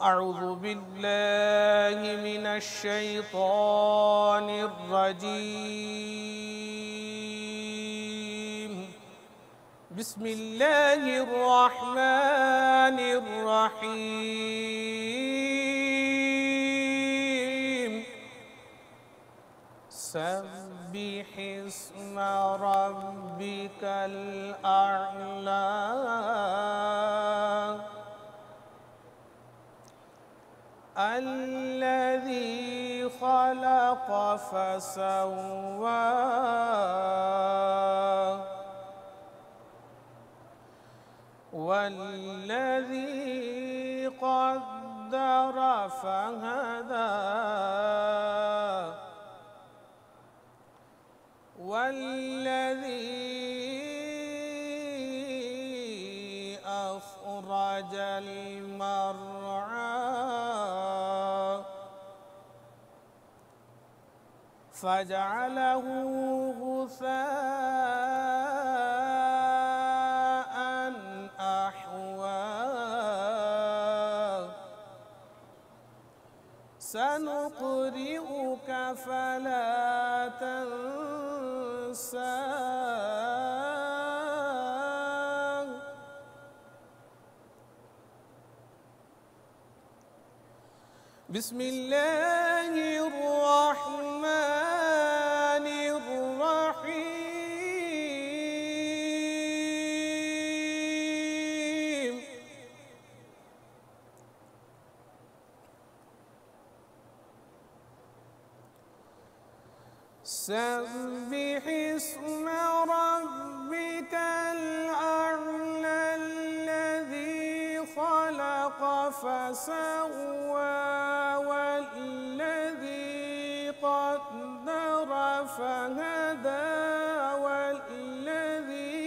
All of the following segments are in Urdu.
أعوذ بالله من الشيطان الرجيم بسم الله الرحمن الرحيم سبح اسم ربك الأعلى الذي خلق فسوى والذي قدر فهدى والذي أخرج المرعى فجعله غثاء أحوى سنقرئك فلا تنسى بسم الله الرحمن الرحيم سبح اسم ربك الأعلى الذي خلق فسوى والذي قدر فهدى والذي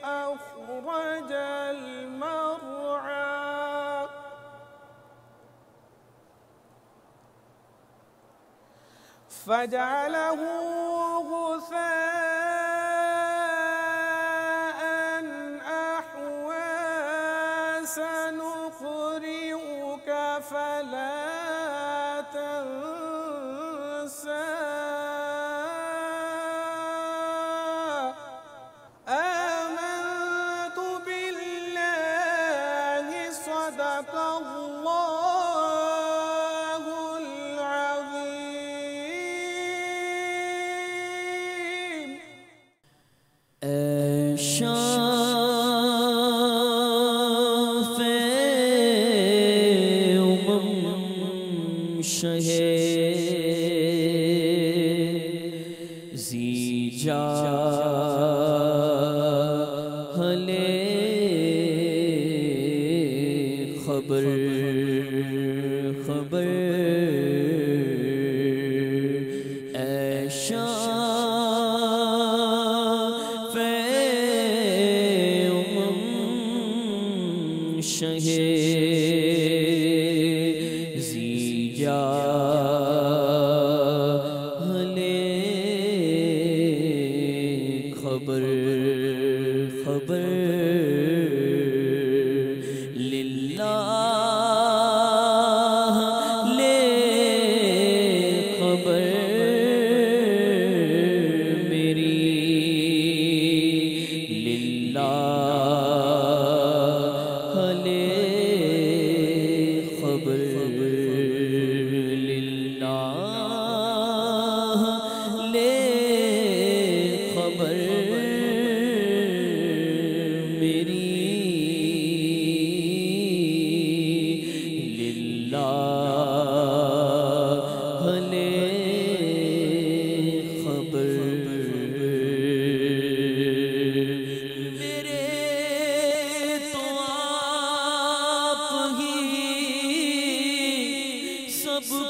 أخرج المرعى فجعله غثاء أحوى سنقرئك فلا تنسى آمنت بالله صدق الله العظيم خبر خبر اے شافع شہ زیجال خبر خبر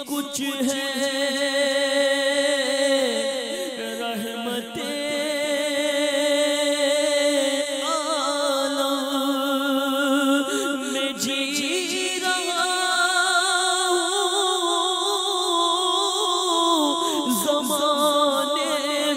کچھ ہے رحمت عالم میں جی رہا ہوں زمانے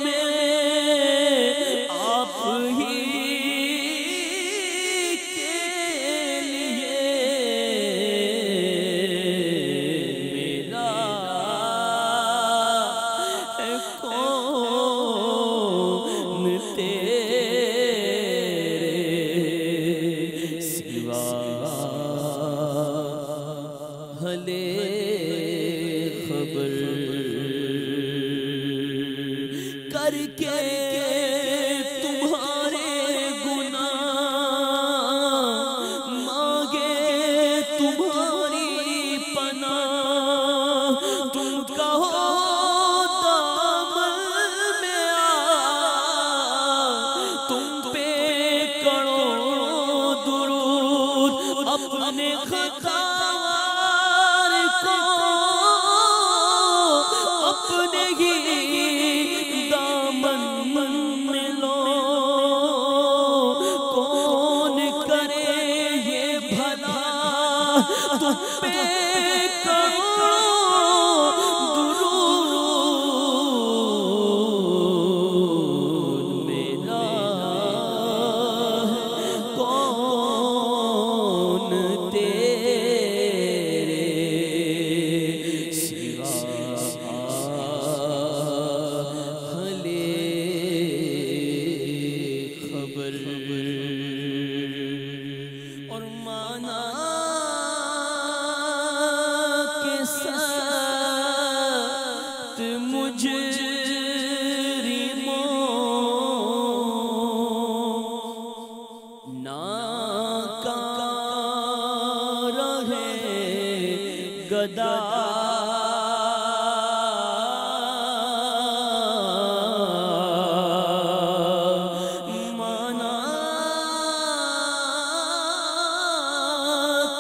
تیرے سوا حلے خبر کر کے تمہارے گناہ مانگے تمہاری پناہ تم کہو دامن میں آ تم پہ کرو درود اپنے خطاوار کو اپنے ہی دامن میں لو کون کرے یہ بھلا تم پہ کرو درود میرا کون تیرے سوا حلے خبر اور مانا کے ساتھ مجرموں ناکار ہے گدا مانا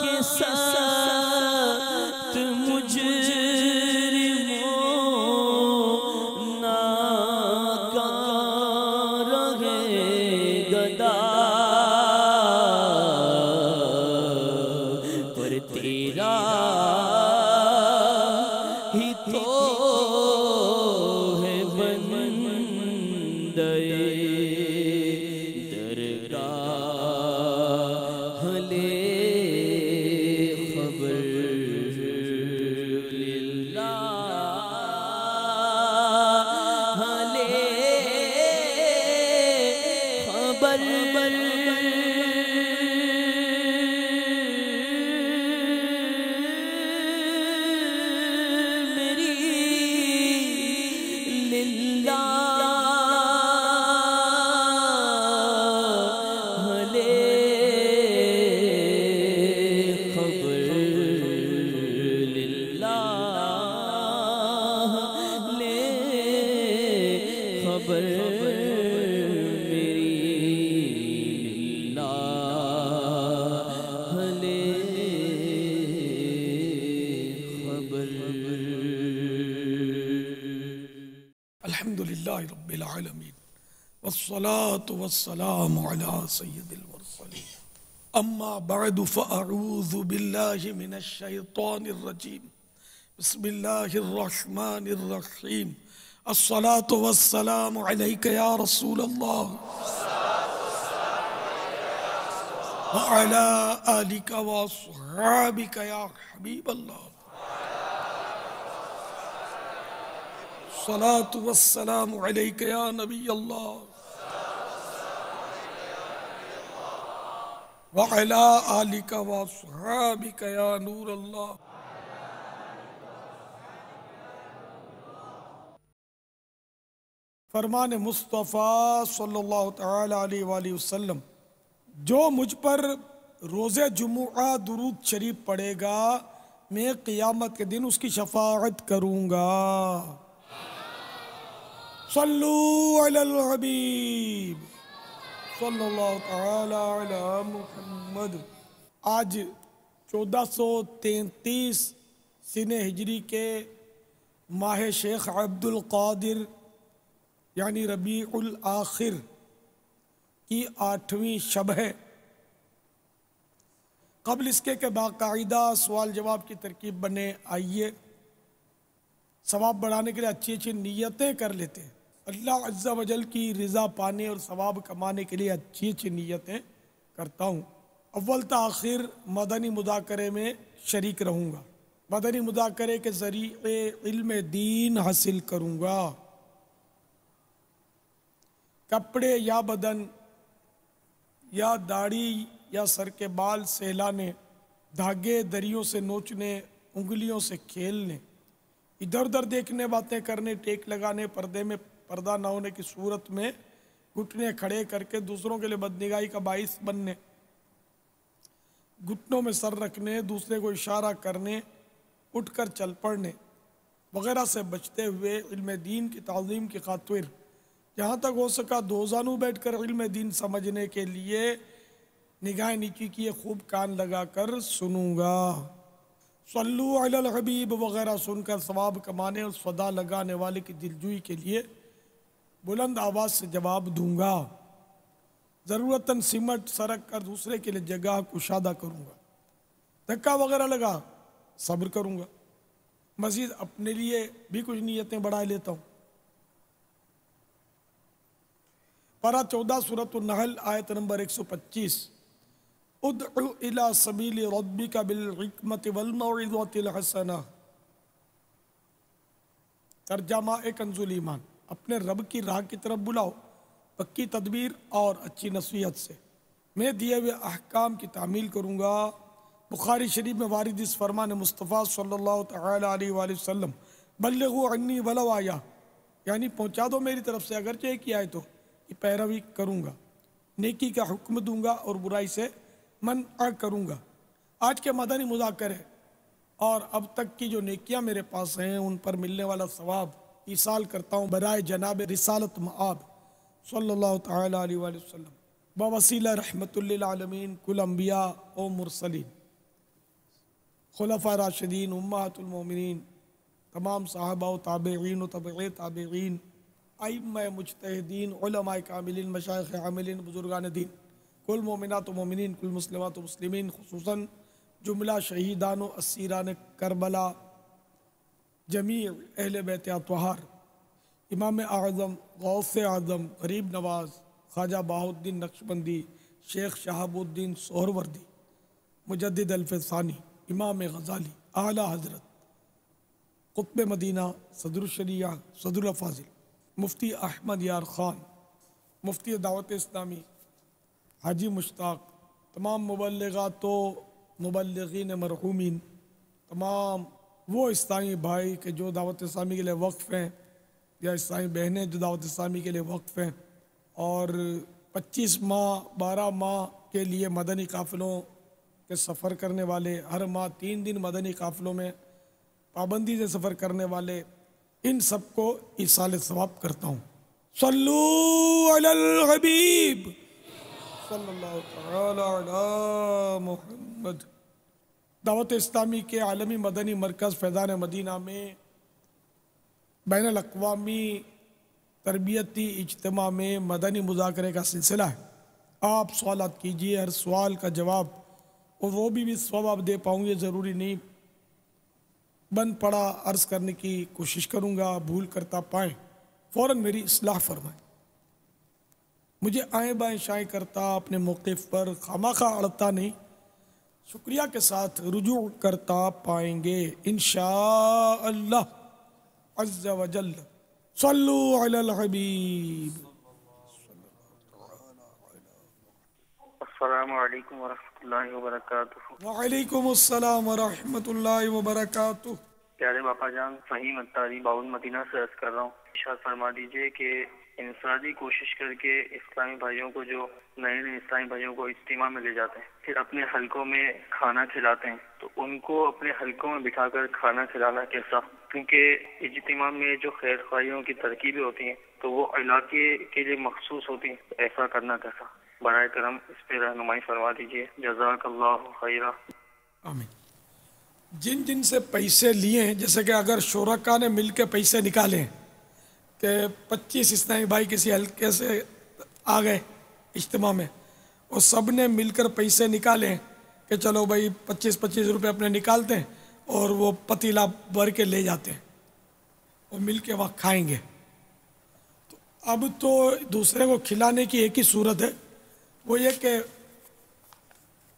کے ساتھ مجرموں ناکار ہے گدا پر تیرا ہی تو ہے بندے درگاہ لے خبر للہ لے خبر میری للہ لے خبر للہ لے خبر میری للہ لے خبر الحمدللہ رب العالمین والصلاة والسلام على سید المرسلین اما بعد فاعوذ باللہ من الشیطان الرجیم بسم اللہ الرحمن الرحیم الصلاة والسلام علیک یا رسول اللہ وعلى آلک واصحابک یا حبیب اللہ الصلاة والسلام علیک یا نبی اللہ وعلى آلک واصحابک یا نور اللہ فرمان مصطفیٰ صلی اللہ تعالی علیہ وآلہ وسلم جو مجھ پر روز جمعہ درود شریف پڑھے گا میں قیامت کے دن اس کی شفاعت کروں گا صلو علی الحبیب صلی اللہ تعالی علی محمد آج 1433 سن ہجری کے ماہ شیخ عبد القادر یعنی ربیع الآخر کی 8ویں شب ہے۔ قبل اس کے کہ باقاعدہ سوال جواب کی ترکیب بنے، آئیے ثواب بڑھانے کے لیے اچھی اچھی نیتیں کر لیتے ہیں۔ اللہ عز و جل کی رضا پانے اور ثواب کمانے کے لیے اچھی اچھی نیتیں کرتا ہوں۔ اول تا آخر مدنی مذاکرے میں شریک رہوں گا، مدنی مذاکرے کے ذریعے علم دین حاصل کروں گا۔ کپڑے یا بدن یا داڑھی یا سر کے بال سہلانے، دھاگے دریوں سے نوچنے، انگلیوں سے کھیلنے، ادھر ادھر دیکھنے، باتیں کرنے، ٹیک لگانے، پردے میں پردہ نہ ہونے کی صورت میں گھٹنے کھڑے کر کے دوسروں کے لیے بدنگاہی کا باعث بننے، گھٹنوں میں سر رکھنے، دوسرے کو اشارہ کرنے، اٹھ کر چل پڑنے وغیرہ سے بچتے ہوئے علم دین کی تعظیم کی خاطر جہاں تک ہو سکا دو زانو بیٹھ کر علم دین سمجھنے کے لیے نگاہ نیچی کیے خوب کان لگا کر سنوں گا، صلو علی الحبیب وغیرہ سن کر ثواب کمانے اور صدا لگانے والے کی دلجوئی کے لیے بلند آواز سے جواب دوں گا، ضرورتاً سمٹ سرک کر دوسرے کے لیے جگہ کشادہ کروں گا، دھکا وغیرہ لگا صبر کروں گا، مزید اپنے لیے بھی کچھ نیتیں بڑھا لیتا ہوں۔ پارہ 14 سورۃ النحل آیت نمبر 125، ادعو الی سبیل ربک بالحکمت والموعظۃ الحسنہ، ترجمہ کنز ایمان، اپنے رب کی راہ کی طرف بلاؤ پکی تدبیر اور اچھی نصیحت سے، میں دیے ہوئے احکام کی تعمیل کروں گا۔ بخاری شریف میں وارد اس فرمان مصطفیٰ صلی اللہ تعالی علیہ وآلہ وسلم، بلغوا عنی ولو آیا، یعنی پہنچا دو میری طرف سے اگرچہ ایک ہی آئے تو یہ پیروی کروں گا، نیکی کا حکم دوں گا اور برائی سے منع کروں گا۔ آج کے مدنی مذاکرے اور اب تک کی جو نیکیاں میرے پاس ہیں ان پر ملنے والا ثواب ایصال کرتا ہوں برائے جناب رسالت مآب صلی اللہ تعالی علیہ وآلہ وسلم، بوسیلہ رحمت للعالمین کل انبیاء و مرسلین، خلفاء راشدین، امہات المومنین، تمام صحابہ و تابعین و تبع تابعین، ائمہ مجتہدین، علماء کاملین، مشائخ عاملین، بزرگان دین، کل مومنات و مومنین، کل مسلمات و مسلمین، خصوصاً جملہ شہیدان و اسیران کربلا، جمیع اہل بیت اطہار، امام اعظم، غوث اعظم، غریب نواز، خواجہ بہاؤالدین نقشبندی، شیخ شہاب الدین سہروردی، مجدد الف ثانی، امام غزالی، اعلیٰ حضرت قطب مدینہ، صدر الشریعہ، صدر الافاضل، مفتی احمد یار خان، مفتی دعوت اسلامی حاجی مشتاق، تمام مبلغات و مبلغین مرحومین، تمام وہ اسلامی بھائی کہ جو دعوت اسلامی کے لیے وقف ہیں یا اسلامی بہنیں جو دعوت اسلامی کے لیے وقف ہیں، اور 25 ماہ 12 ماہ کے لیے مدنی قافلوں کے سفر کرنے والے، ہر ماہ 3 دن مدنی قافلوں میں پابندی سے سفر کرنے والے، ان سب کو ایصال ثواب کرتا ہوں۔ صلو علی الحبیب صلی اللہ تعالی علی محمد۔ دعوت اسلامی کے عالمی مدنی مرکز فیضان مدینہ میں بین الاقوامی تربیتی اجتماع میں مدنی مذاکرے کا سلسلہ ہے۔ آپ سوالات کیجئے، ہر سوال کا جواب اور وہ بھی ثواب دے پاؤں یہ ضروری نہیں، بن پڑا عرض کرنے کی کوشش کروں گا، بھول کرتا پائیں فوراً میری اصلاح فرمائیں، مجھے آئیں بائیں شائیں کرتا اپنے موقف پر خامخواہ اڑتا نہیں، شکریہ کے ساتھ رجوع کرتا پائیں گے انشاءاللہ عز و جل۔ صلو علی الحبیب۔ السلام علیکم ورحمۃ اللہ وبرکاتہ۔ وعلیکم السلام ورحمۃ اللہ وبرکاتہ۔ پیارے باپا جان، فہیم اتاری باول مدینہ سے عرض کر رہا ہوں، ارشاد فرما دیجئے کہ انفرادی کوشش کر کے اسلامی بھائیوں کو، جو نئے نئے اسلامی بھائیوں کو اجتماع میں لے جاتے ہیں، پھر اپنے حلقوں میں کھانا کھلاتے ہیں، تو ان کو اپنے حلقوں میں بٹھا کر کھانا کھلانا کیسا؟ کیونکہ اجتماع میں جو خیر خواہیوں کی ترکیبیں ہوتی ہیں تو وہ علاقے کے لیے مخصوص ہوتی ہیں، تو ایسا کرنا کیسا؟ برائے کرم اس پہ رہنمائی فرما دیجئے، جزاک اللہ خیرہ۔ آمین۔ جن جن سے پیسے لیے ہیں، جیسے کہ اگر شرکا نے مل کے پیسے نکالے ہیں کہ 25 اسلامی بھائی کسی حلقے سے آ گئے اجتماع میں اور سب نے مل کر پیسے نکالے ہیں کہ چلو بھائی 25 روپے اپنے نکالتے ہیں اور وہ پتیلا بھر کے لے جاتے ہیں اور مل کے وہاں کھائیں گے، تو اب تو دوسرے کو کھلانے کی ایک ہی صورت ہے، وہ یہ کہ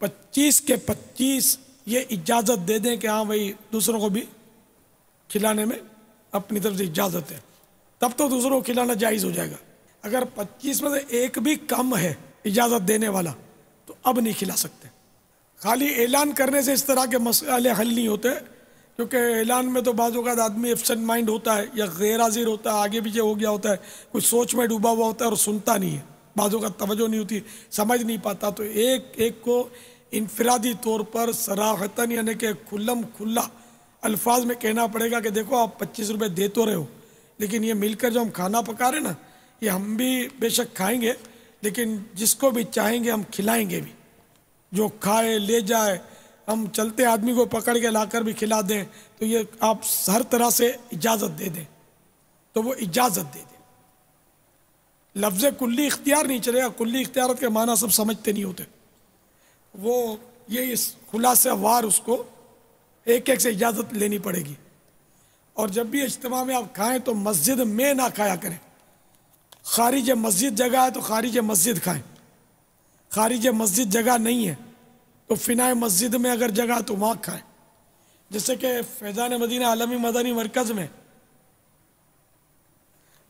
25 کے 25 یہ اجازت دے دیں کہ ہاں بھائی دوسروں کو بھی کھلانے میں اپنی طرف سے اجازت ہے، تب تو دوسروں کو کھلانا جائز ہو جائے گا۔ اگر 25 میں سے ایک بھی کم ہے اجازت دینے والا تو اب نہیں کھلا سکتے. خالی اعلان کرنے سے اس طرح کے مسئلے حل نہیں ہوتے، کیونکہ اعلان میں تو بعض اوقات آدمی ایبسنٹ مائنڈ ہوتا ہے یا غیر حاضر ہوتا ہے، آگے پیچھے ہو گیا ہوتا ہے، کچھ سوچ میں ڈوبا ہوا ہوتا ہے اور سنتا نہیں ہے، بعض اوقات توجہ نہیں ہوتی، سمجھ نہیں پاتا. تو ایک کو انفرادی طور پر صراحتاً یعنی کہ کھلم کھلا الفاظ میں کہنا پڑے گا کہ دیکھو آپ 25 روپے دے تو رہے ہو، لیکن یہ مل کر جو ہم کھانا پکا رہے نا، یہ ہم بھی بے شک کھائیں گے، لیکن جس کو بھی چاہیں گے ہم کھلائیں گے بھی، جو کھائے لے جائے، ہم چلتے آدمی کو پکڑ کے لا کر بھی کھلا دیں، تو یہ آپ ہر طرح سے اجازت دے دیں، تو وہ اجازت دے دیں. لفظ کلی اختیار نہیں چلے گا، کلی اختیارات کے معنی سب سمجھتے نہیں ہوتے، وہ یہ اس خلاصہ وار اس کو ایک ایک سے اجازت لینی پڑے گی. اور جب بھی اجتماع میں آپ کھائیں تو مسجد میں نہ کھایا کریں. خارج مسجد جگہ ہے تو خارج مسجد کھائیں، خارج مسجد جگہ نہیں ہے تو فنائے مسجد میں اگر جگہ تو وہاں کھائیں. جیسے کہ فیضان مدینہ عالمی مدنی مرکز میں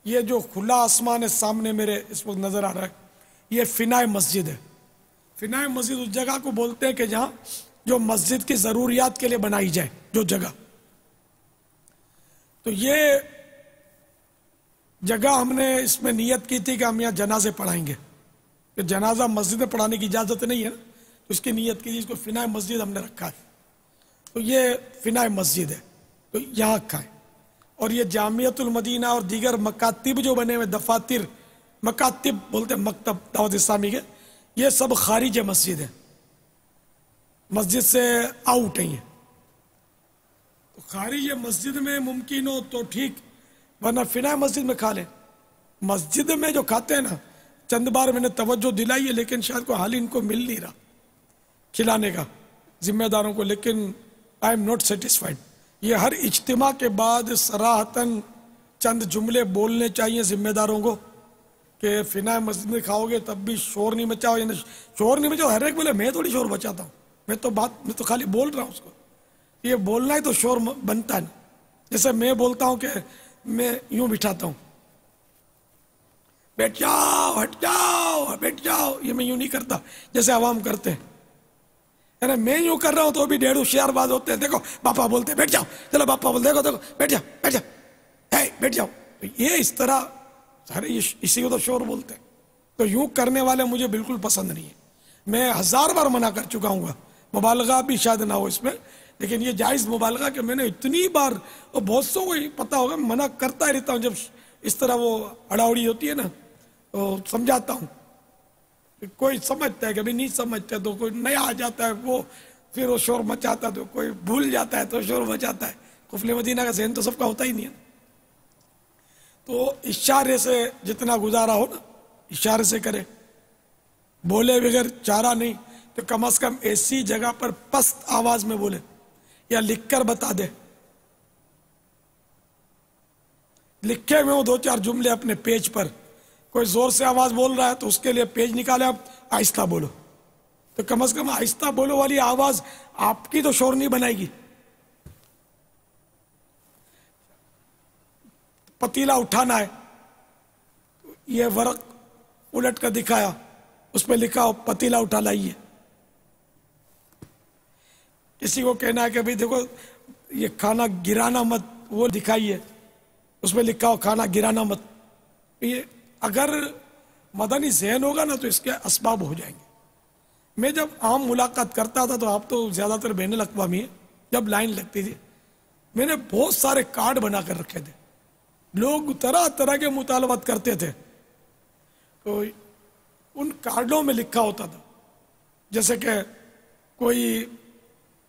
یہ جو کھلا آسمان ہے سامنے میرے اس وقت نظر آ رہا ہے، یہ فنائے مسجد ہے. فنائے مسجد اس جگہ کو بولتے ہیں کہ جہاں جو مسجد کی ضروریات کے لیے بنائی جائے جو جگہ. تو یہ جگہ ہم نے اس میں نیت کی تھی کہ ہم یہاں جنازے پڑھائیں گے، کہ جنازہ مسجد میں پڑھانے کی اجازت نہیں ہے نا، تو اس کی نیت کی تھی، اس کو فنائے مسجد ہم نے رکھا ہے. تو یہ فنائے مسجد ہے تو یہاں کھائیں. اور یہ جامعۃ المدینہ اور دیگر مکاتب جو بنے ہوئے دفاتر، مکاتب بولتے ہیں مکتب دعوت اسلامی کے، یہ سب خارج مسجد ہیں، مسجد سے آؤٹ ہیں. تو خارج مسجد میں ممکن ہو تو ٹھیک، ورنہ فنائے مسجد میں کھا لیں. مسجد میں جو کھاتے ہیں نا، چند بار میں نے توجہ دلائی ہے لیکن شاید کوئی حال ان کو مل نہیں رہا کھلانے کا ذمہ داروں کو، لیکن آئی ایم ناٹ سیٹسفائیڈ. یہ ہر اجتماع کے بعد صراحتاً چند جملے بولنے چاہیے ذمہ داروں کو کہ فنائے مسجد میں کھاؤ گے تب بھی شور نہیں مچاؤ. یعنی شور نہیں مچاؤ، ہر ایک بولے میں تھوڑی شور بچاتا ہوں، میں تو خالی بول رہا ہوں اس کو. یہ بولنا ہی تو شور بنتا ہے نا. جیسے میں بولتا ہوں کہ میں یوں بٹھاتا ہوں، بیٹھ جاؤ، ہٹ جاؤ، بیٹھ جاؤ، یہ میں یوں نہیں کرتا جیسے عوام کرتے ہیں. یعنی میں یوں کر رہا ہوں تو بھی 1.5 ہوشیار باز ہوتے ہیں، دیکھو باپا بولتے ہیں بیٹھ جاؤ، چلو باپا بولتے دیکھو بیٹھ جاؤ، بیٹھ جاؤ، بیٹھ جاؤ. یہ اس طرح سارے اسی کو تو شور بولتے ہیں. تو یوں کرنے والے مجھے بالکل پسند نہیں ہے. میں 1000 بار منع کر چکا ہوں گا، مبالغہ بھی شاید نہ ہو اس میں، لیکن یہ جائز مبالغہ کہ میں نے اتنی بار، اور بہت سو کو پتہ ہوگا، منع کرتا ہی رہتا ہوں. جب اس طرح وہ اڑاوڑی ہوتی ہے نا تو سمجھاتا ہوں. کوئی سمجھتا ہے، کبھی نہیں سمجھتا، تو کوئی نیا آ جاتا ہے وہ پھر وہ شور مچاتا ہے، تو کوئی بھول جاتا ہے تو شور مچاتا ہے. قفل مدینہ کا ذہن تو سب کا ہوتا ہی نہیں ہے. تو اشارے سے جتنا گزارا ہو نا اشارے سے کرے، بولے بغیر چارہ نہیں، تو کم از کم ایسی جگہ پر پست آواز میں بولے یا لکھ کر بتا دے. لکھے میں وہ 2-4 جملے اپنے پیج پر. کوئی زور سے آواز بول رہا ہے تو اس کے لیے پیج نکالے، آپ آہستہ بولو، تو کم از کم آہستہ بولو والی آواز آپ کی تو شور نہیں بنائے گی. پتیلا اٹھانا ہے، یہ ورق الٹ کر دکھایا، اس پہ لکھا ہو پتیلا اٹھا لائیے. کسی کو کہنا ہے کہ بھئی دیکھو یہ کھانا گرانا مت، وہ دکھائیے، اس پہ لکھا ہو کھانا گرانا مت. یہ اگر مدنی ذہن ہوگا نا تو اس کے اسباب ہو جائیں گے. میں جب عام ملاقات کرتا تھا تو آپ تو زیادہ تر بین الاقوامی ہے، جب لائن لگتی تھی میں نے بہت سارے کارڈ بنا کر رکھے تھے. لوگ طرح طرح کے مطالبات کرتے تھے، تو ان کارڈوں میں لکھا ہوتا تھا، جیسے کہ کوئی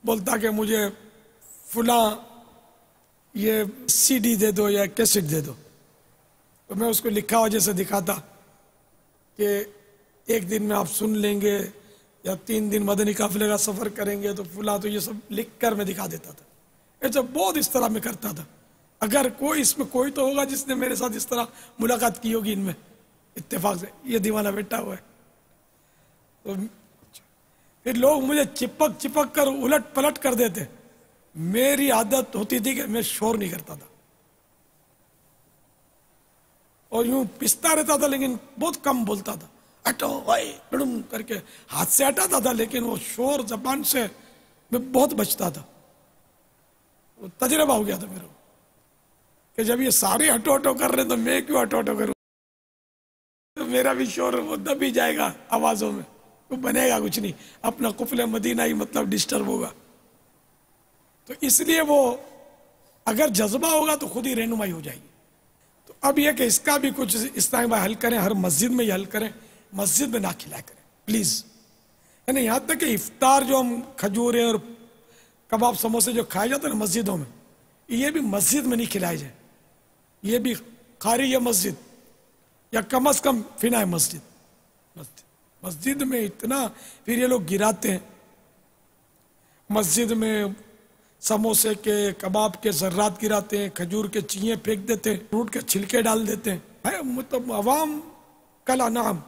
بولتا کہ مجھے فلاں یہ سی ڈی دے دو یا کیسٹ دے دو، تو میں اس کو لکھا ہوا جیسے دکھاتا کہ 1 دن میں آپ سن لیں گے یا 3 دن مدنی قافلے کا سفر کریں گے تو فلاں، تو یہ سب لکھ کر میں دکھا دیتا تھا. ایسا بہت اس طرح میں کرتا تھا. اگر کوئی اس میں کوئی تو ہوگا جس نے میرے ساتھ اس طرح ملاقات کی ہوگی ان میں اتفاق سے. یہ دیوانہ بیٹھا ہوا ہے. تو پھر لوگ مجھے چپک کر الٹ پلٹ کر دیتے. میری عادت ہوتی تھی کہ میں شور نہیں کرتا تھا. اور یوں پستا رہتا تھا لیکن بہت کم بولتا تھا، ہٹو بھائی ڈڑم کر کے ہاتھ سے ہٹاتا تھا، لیکن وہ شور زبان سے میں بہت بچتا تھا. وہ تجربہ ہو گیا تھا میرا کہ جب یہ سارے ہٹو ہٹو کر رہے تو میں کیوں ہٹو ہٹو کروں، تو میرا بھی شور وہ دب ہی جائے گا آوازوں میں، وہ بنے گا کچھ نہیں، اپنا قفل مدینہ ہی مطلب ڈسٹرب ہوگا. تو اس لیے وہ اگر جذبہ ہوگا تو خود ہی رہنمائی ہو جائے گی. تو اب یہ کہ اس کا بھی کچھ اس طرح بھائی حل کریں، ہر مسجد میں یہ حل کریں، مسجد میں نہ کھلایا کریں پلیز. یعنی یہاں تک کہ افطار جو ہم کھجوریں اور کباب سموسے جو کھائے جاتے ہیں نا مسجدوں میں، یہ بھی مسجد میں نہیں کھلائے جائے. یہ بھی خارج مسجد یا کم از کم فنا مسجد. مسجد میں اتنا پھر یہ لوگ گراتے ہیں، مسجد میں سموسے کے کباب کے ذرات گراتے ہیں، کھجور کے چیئیں پھینک دیتے ہیں، فروٹ کے چھلکے ڈال دیتے ہیں. مطلب عوام کل انعام،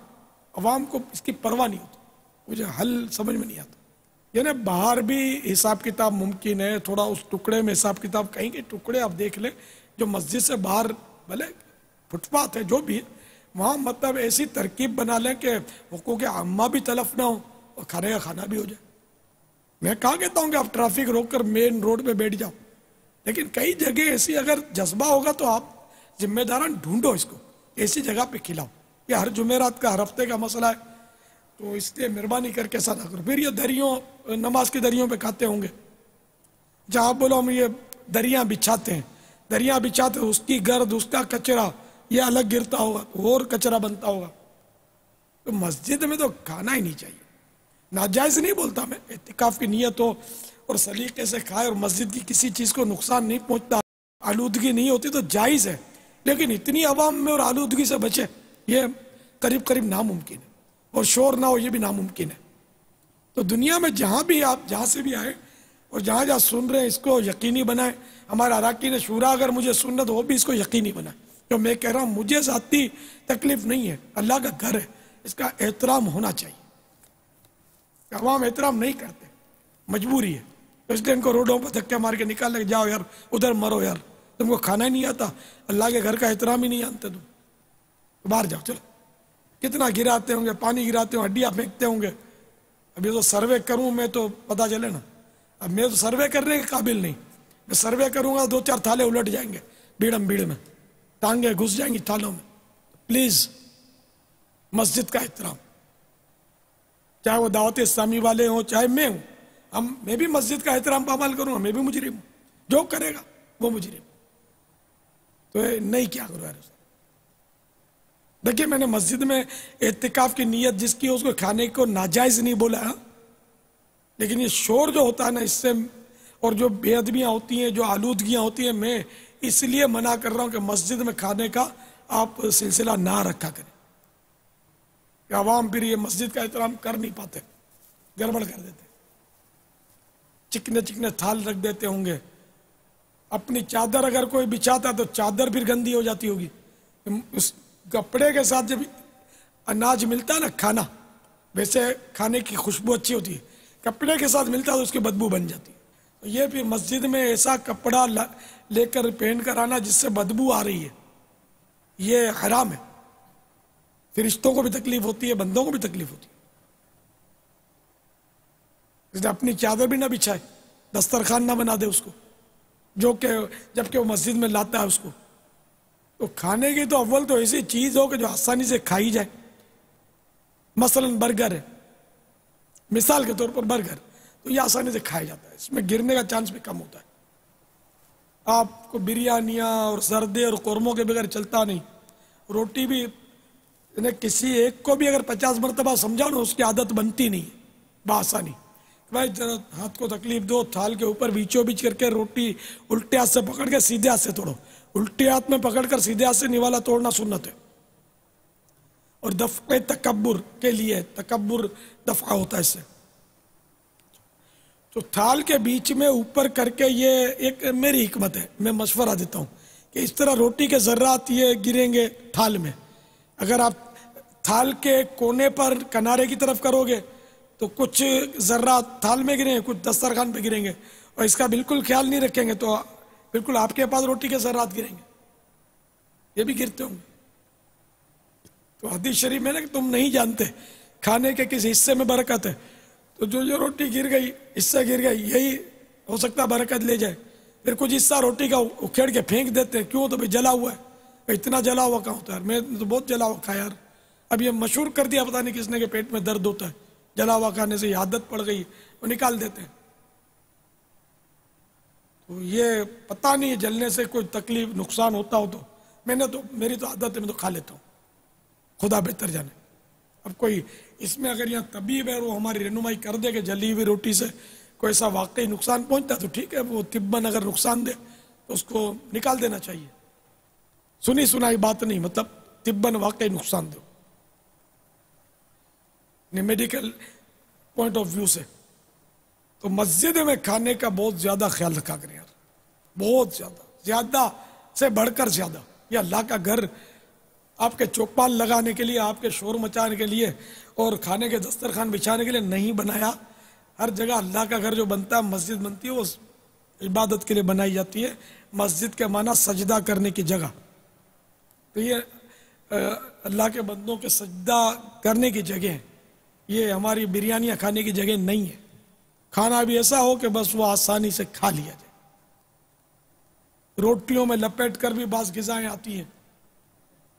عوام کو اس کی پرواہ نہیں ہوتی. مجھے حل سمجھ میں نہیں آتا. یعنی باہر بھی حساب کتاب ممکن ہے، تھوڑا اس ٹکڑے میں حساب کتاب، کہیں کے ٹکڑے آپ دیکھ لیں جو مسجد سے باہر بھلے فٹ پاتھ ہے جو بھی ہے، وہاں مطلب ایسی ترکیب بنا لیں کہ حقوق عامہ بھی تلف نہ ہو اور کھانے کا کھانا بھی ہو جائے. میں کہاں کہتا ہوں کہ آپ ٹریفک روک کر مین روڈ پہ بیٹھ جاؤ، لیکن کئی جگہ ایسی اگر جذبہ ہوگا تو آپ ذمہ داران ڈھونڈو اس کو، ایسی جگہ پہ کھلاؤ. یہ ہر جمعرات کا ہر ہفتے کا مسئلہ ہے، تو اس لیے مہربانی کر کے ایسا نہ کرو. پھر یہ دریوں، نماز کی دریوں پہ کھاتے ہوں گے، جہاں بولو ہم یہ دریاں بچھاتے ہیں، دریاں بچھاتے ہیں، اس کی گرد، اس کا کچرا یہ الگ گرتا ہوگا، اور کچرا بنتا ہوگا. تو مسجد میں تو کھانا ہی نہیں چاہیے. ناجائز نہیں بولتا میں، اعتکاف کی نیت ہو اور سلیقے سے کھائے اور مسجد کی کسی چیز کو نقصان نہیں پہنچتا، آلودگی نہیں ہوتی تو جائز ہے، لیکن اتنی عوام میں اور آلودگی سے بچے یہ قریب قریب ناممکن ہے، اور شور نہ ہو یہ بھی ناممکن ہے. تو دنیا میں جہاں بھی آپ جہاں سے بھی آئے اور جہاں جہاں سن رہے ہیں اس کو یقینی بنائیں. ہمارا اراکین شورا اگر مجھے سن رہے تو وہ بھی اس کو یقینی بنائیں. جو میں کہہ رہا ہوں مجھے ذاتی تکلیف نہیں ہے، اللہ کا گھر ہے، اس کا احترام ہونا چاہیے. عوام احترام نہیں کرتے، مجبوری ہے، تو اس لیے ان کو روڈوں پر دھکے مار کے نکال لے، جاؤ یار ادھر مرو یار، تم کو کھانا ہی نہیں آتا، اللہ کے گھر کا احترام ہی نہیں جانتے تم، باہر جاؤ. چلو کتنا گراتے ہوں گے، پانی گراتے ہوں، ہڈیاں پھینکتے ہوں گے. ابھی تو سروے کروں میں تو پتہ چلے نا. اب میں تو سروے کرنے کے قابل نہیں، میں سروے کروں گا 2-4 تھالے الٹ جائیں گے بیڑم بیڑ میں، ٹانگیں گھس جائیں گی تھالوں میں. پلیز مسجد کا احترام، چاہے وہ دعوت اسلامی والے ہوں چاہے میں ہوں، میں بھی مسجد کا احترام پامال کروں گا، میں بھی مجرم ہوں، جو کرے گا وہ مجرم. تو نہیں کیا کرو یار. دیکھیے میں نے مسجد میں اعتکاف کی نیت جس کی اس کو کھانے کو ناجائز نہیں بولا ہے، لیکن یہ شور جو ہوتا ہے نا اس سے اور جو بے ادبیاں ہوتی ہیں، جو آلودگیاں ہوتی ہیں، میں اس لیے منع کر رہا ہوں کہ مسجد میں کھانے کا آپ سلسلہ نہ رکھا کریں. کہ عوام پھر یہ مسجد کا احترام کر نہیں پاتے، گڑبڑ کر دیتے، چکنے چکنے تھال رکھ دیتے ہوں گے. اپنی چادر اگر کوئی بچھاتا تو چادر پھر گندی ہو جاتی ہوگی. اس کپڑے کے ساتھ جب اناج ملتا ہے نا، کھانا ویسے کھانے کی خوشبو اچھی ہوتی ہے، کپڑے کے ساتھ ملتا ہے تو اس کی بدبو بن جاتی ہے. تو یہ پھر مسجد میں ایسا کپڑا لے کر پہن کر آنا جس سے بدبو آ رہی ہے، یہ حرام ہے. فرشتوں کو بھی تکلیف ہوتی ہے، بندوں کو بھی تکلیف ہوتی ہے. اپنی چادر بھی نہ بچھائے، دسترخوان نہ بنا دے اس کو، جو کہ جبکہ وہ مسجد میں لاتا ہے اس کو. تو کھانے کی تو اول تو ایسی چیز ہو کہ جو آسانی سے کھائی جائے. مثلا برگر ہے، مثال کے طور پر برگر، تو یہ آسانی سے کھایا جاتا ہے، اس میں گرنے کا چانس بھی کم ہوتا ہے. آپ کو بریانیاں اور زردے اور قورموں کے بغیر چلتا نہیں. روٹی بھی کسی ایک کو بھی اگر 50 مرتبہ سمجھاؤ نا اس کی عادت بنتی نہیں بآسانی. بھائی ذرا ہاتھ کو تکلیف دو، تھال کے اوپر بیچوں بیچ کر کے روٹی الٹے ہاتھ سے پکڑ کے سیدھے ہاتھ سے توڑو. الٹے ہاتھ میں پکڑ کر سیدھے ہاتھ سے نوالا توڑنا سنت ہے. اور دفع تکبر کے لیے، تکبر دفع ہوتا ہے اس سے. تو تھال کے بیچ میں اوپر کر کے، یہ ایک میری حکمت ہے، میں مشورہ دیتا ہوں کہ اس طرح روٹی کے ذرات یہ گریں گے تھال میں. اگر آپ تھال کے کونے پر کنارے کی طرف کرو گے تو کچھ ذرات تھال میں گریں گے، کچھ دسترخوان پہ گریں گے، اور اس کا بالکل خیال نہیں رکھیں گے تو بالکل آپ کے پاس روٹی کے ذرات گریں گے، یہ بھی گرتے ہوں گے. تو حدیث شریف میں نا کہ تم نہیں جانتے کھانے کے کس حصے میں برکت ہے، تو جو روٹی گر گئی، حصہ گر گئی، یہی ہو سکتا ہے برکت لے جائے. پھر کچھ حصہ روٹی کا اکھیڑ کے پھینک دیتے ہیں، کیوں؟ تو بھئی جلا ہوا ہے. اتنا جلا ہوا کہاں ہوتا ہے؟ میں تو بہت جلا ہوا کھایا یار. اب یہ مشہور کر دیا پتہ نہیں کس نے کہ پیٹ میں درد ہوتا ہے، جلا ہوا کھانے سے یہ عادت پڑ گئی، وہ نکال دیتے ہیں. تو یہ پتہ نہیں جلنے سے کوئی تکلیف نقصان ہوتا ہو تو میری تو عادت ہے، میں تو کھا لیتا ہوں، خدا بہتر جانے. اب کوئی اس میں اگر یہاں طبیب ہے وہ ہماری رہنمائی کر دے کہ جلی ہوئی روٹی سے کوئی ایسا واقعی نقصان پہنچتا تو ٹھیک ہے، وہ طباً اگر نقصان دے تو اس کو نکال دینا چاہیے. سنی سنائی بات نہیں، مطلب طباً واقعی نقصان دو میڈیکل پوائنٹ آف ویو سے. تو مسجد میں کھانے کا بہت زیادہ خیال رکھا کریں یار، بہت زیادہ سے بڑھ کر زیادہ. یہ اللہ کا گھر آپ کے چوپال لگانے کے لیے، آپ کے شور مچانے کے لیے اور کھانے کے دسترخوان بچھانے کے لیے نہیں بنایا. ہر جگہ اللہ کا گھر جو بنتا ہے، مسجد بنتی ہے، وہ عبادت کے لیے بنائی جاتی ہے. مسجد کے معنی سجدہ کرنے کی جگہ. تو یہ اللہ کے بندوں کے سجدہ کرنے کی جگہ ہے. یہ ہماری بریانیاں کھانے کی جگہ نہیں ہے. کھانا بھی ایسا ہو کہ بس وہ آسانی سے کھا لیا جائے. روٹیوں میں لپیٹ کر بھی بعض غذائیں آتی ہیں،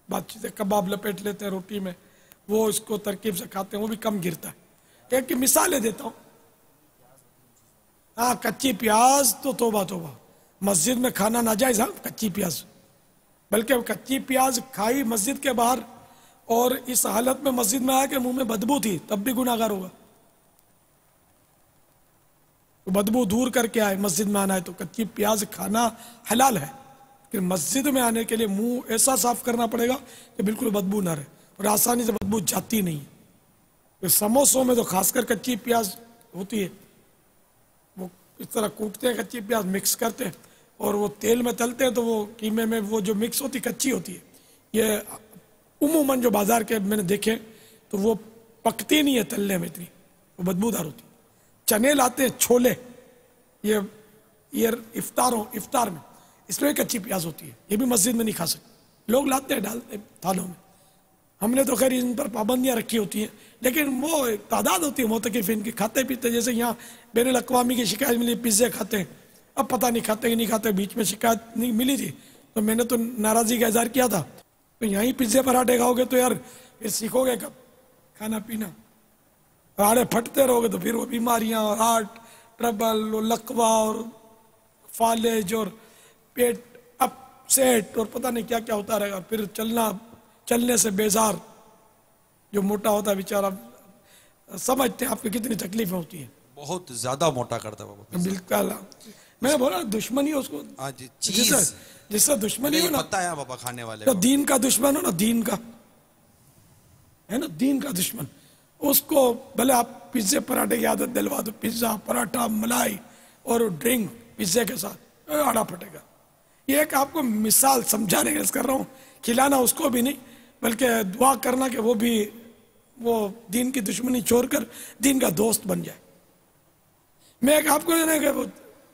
بعض چیزیں کباب لپیٹ لیتے ہیں روٹی میں، وہ اس کو ترکیب سے کھاتے ہیں، وہ بھی کم گرتا ہے. ایک کی مثالیں دیتا ہوں. ہاں کچی پیاز تو توبہ مسجد میں کھانا ناجائز. ہاں کچی پیاز، بلکہ کچی پیاز کھائی مسجد کے باہر اور اس حالت میں مسجد میں آیا کہ منہ میں بدبو تھی، تب بھی گناہ گار ہوگا. بدبو دور کر کے آئے مسجد میں آنا ہے تو کچی پیاز کھانا حلال ہے، کہ مسجد میں آنے کے لیے منہ ایسا صاف کرنا پڑے گا کہ بالکل بدبو نہ رہے، اور آسانی سے بدبو جاتی نہیں. سموسوں میں تو خاص کر کچی پیاز ہوتی ہے، وہ اس طرح کوٹتے ہیں، کچی پیاز مکس کرتے ہیں اور وہ تیل میں تلتے ہیں، تو وہ قیمے میں وہ جو مکس ہوتی کچی ہوتی ہے. یہ عموماً جو بازار کے میں نے دیکھے تو وہ پکتی نہیں ہے تلنے میں، اتنی وہ بدبودار ہوتی. چنے لاتے ہیں چھولے، یہ افطار میں، اس میں کچی پیاز ہوتی ہے، یہ بھی مسجد میں نہیں کھا سکتے. لوگ لاتے ہیں، ڈالتے ہیں تھالوں میں. ہم نے تو خیر ان پر پابندیاں رکھی ہوتی ہیں، لیکن وہ تعداد ہوتی ہے معتکفین کی، کھاتے پیتے. جیسے یہاں بین الاقوامی کی شکایت ملی پیزے کھاتے ہیں، اب پتہ نہیں کھاتے کہ نہیں کھاتے. بیچ میں شکایت نہیں ملی تھی تو میں نے تو ناراضی کا اظہار کیا تھا. تو یہیں پیزے پراٹھے کھاؤ گے تو یار پھر سیکھو گے کب کھانا پینا؟ آڑے پھٹتے رہو گے تو پھر وہ بیماریاں اور ہارٹ ٹربل اور لقوا اور فالج اور پیٹ اپ سیٹ اور پتہ نہیں کیا کیا ہوتا رہے گا. پھر چلنے سے بیزار، جو موٹا ہوتا ہے بیچارہ، سمجھتے ہیں آپ کو کتنی تکلیفیں ہوتی ہیں. بہت زیادہ موٹا کرتا ہے بابا. بالکل میں نے بولا دشمنی ہو اس کو، جس سے دشمنی ہو نا، پتہ ہے بابا کھانے والے تو دین کا دشمن ہو نا، دین کا ہے نا، دین کا دشمن، اس کو بھلے آپ پیزے پراٹھے کی عادت دلوا دو، پیزا پراٹھا ملائی اور ڈرنک پیزے کے ساتھ، آڑا پھٹے گا. یہ ایک آپ کو مثال سمجھانے کے لیے کر رہا ہوں. کھلانا اس کو بھی نہیں، بلکہ دعا کرنا کہ وہ بھی وہ دین کی دشمنی چھوڑ کر دین کا دوست بن جائے. میں ایک آپ کو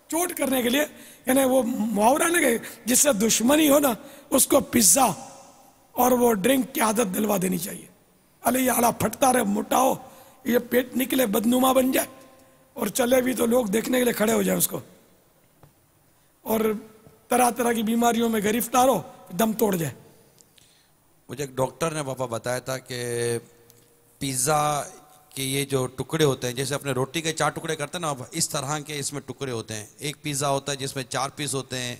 چوٹ کرنے کے لیے، یعنی وہ محاورہ نہ کہ جس سے دشمنی ہو نا اس کو پیزا اور وہ ڈرنک کی عادت دلوا دینی چاہیے. ارے یہ آڑا پھٹتا رہے، موٹا ہو، یہ پیٹ نکلے، بدنما بن جائے اور چلے بھی تو لوگ دیکھنے کے لیے کھڑے ہو جائیں اس کو، اور طرح طرح کی بیماریوں میں گرفتار ہو، دم توڑ جائے. مجھے ایک ڈاکٹر نے بابا بتایا تھا کہ پیزا کے یہ جو ٹکڑے ہوتے ہیں، جیسے اپنے روٹی کے 4 ٹکڑے کرتے ہیں نا، اس طرح کے اس میں ٹکڑے ہوتے ہیں. ایک پیزا ہوتا ہے جس میں 4 پیس ہوتے ہیں،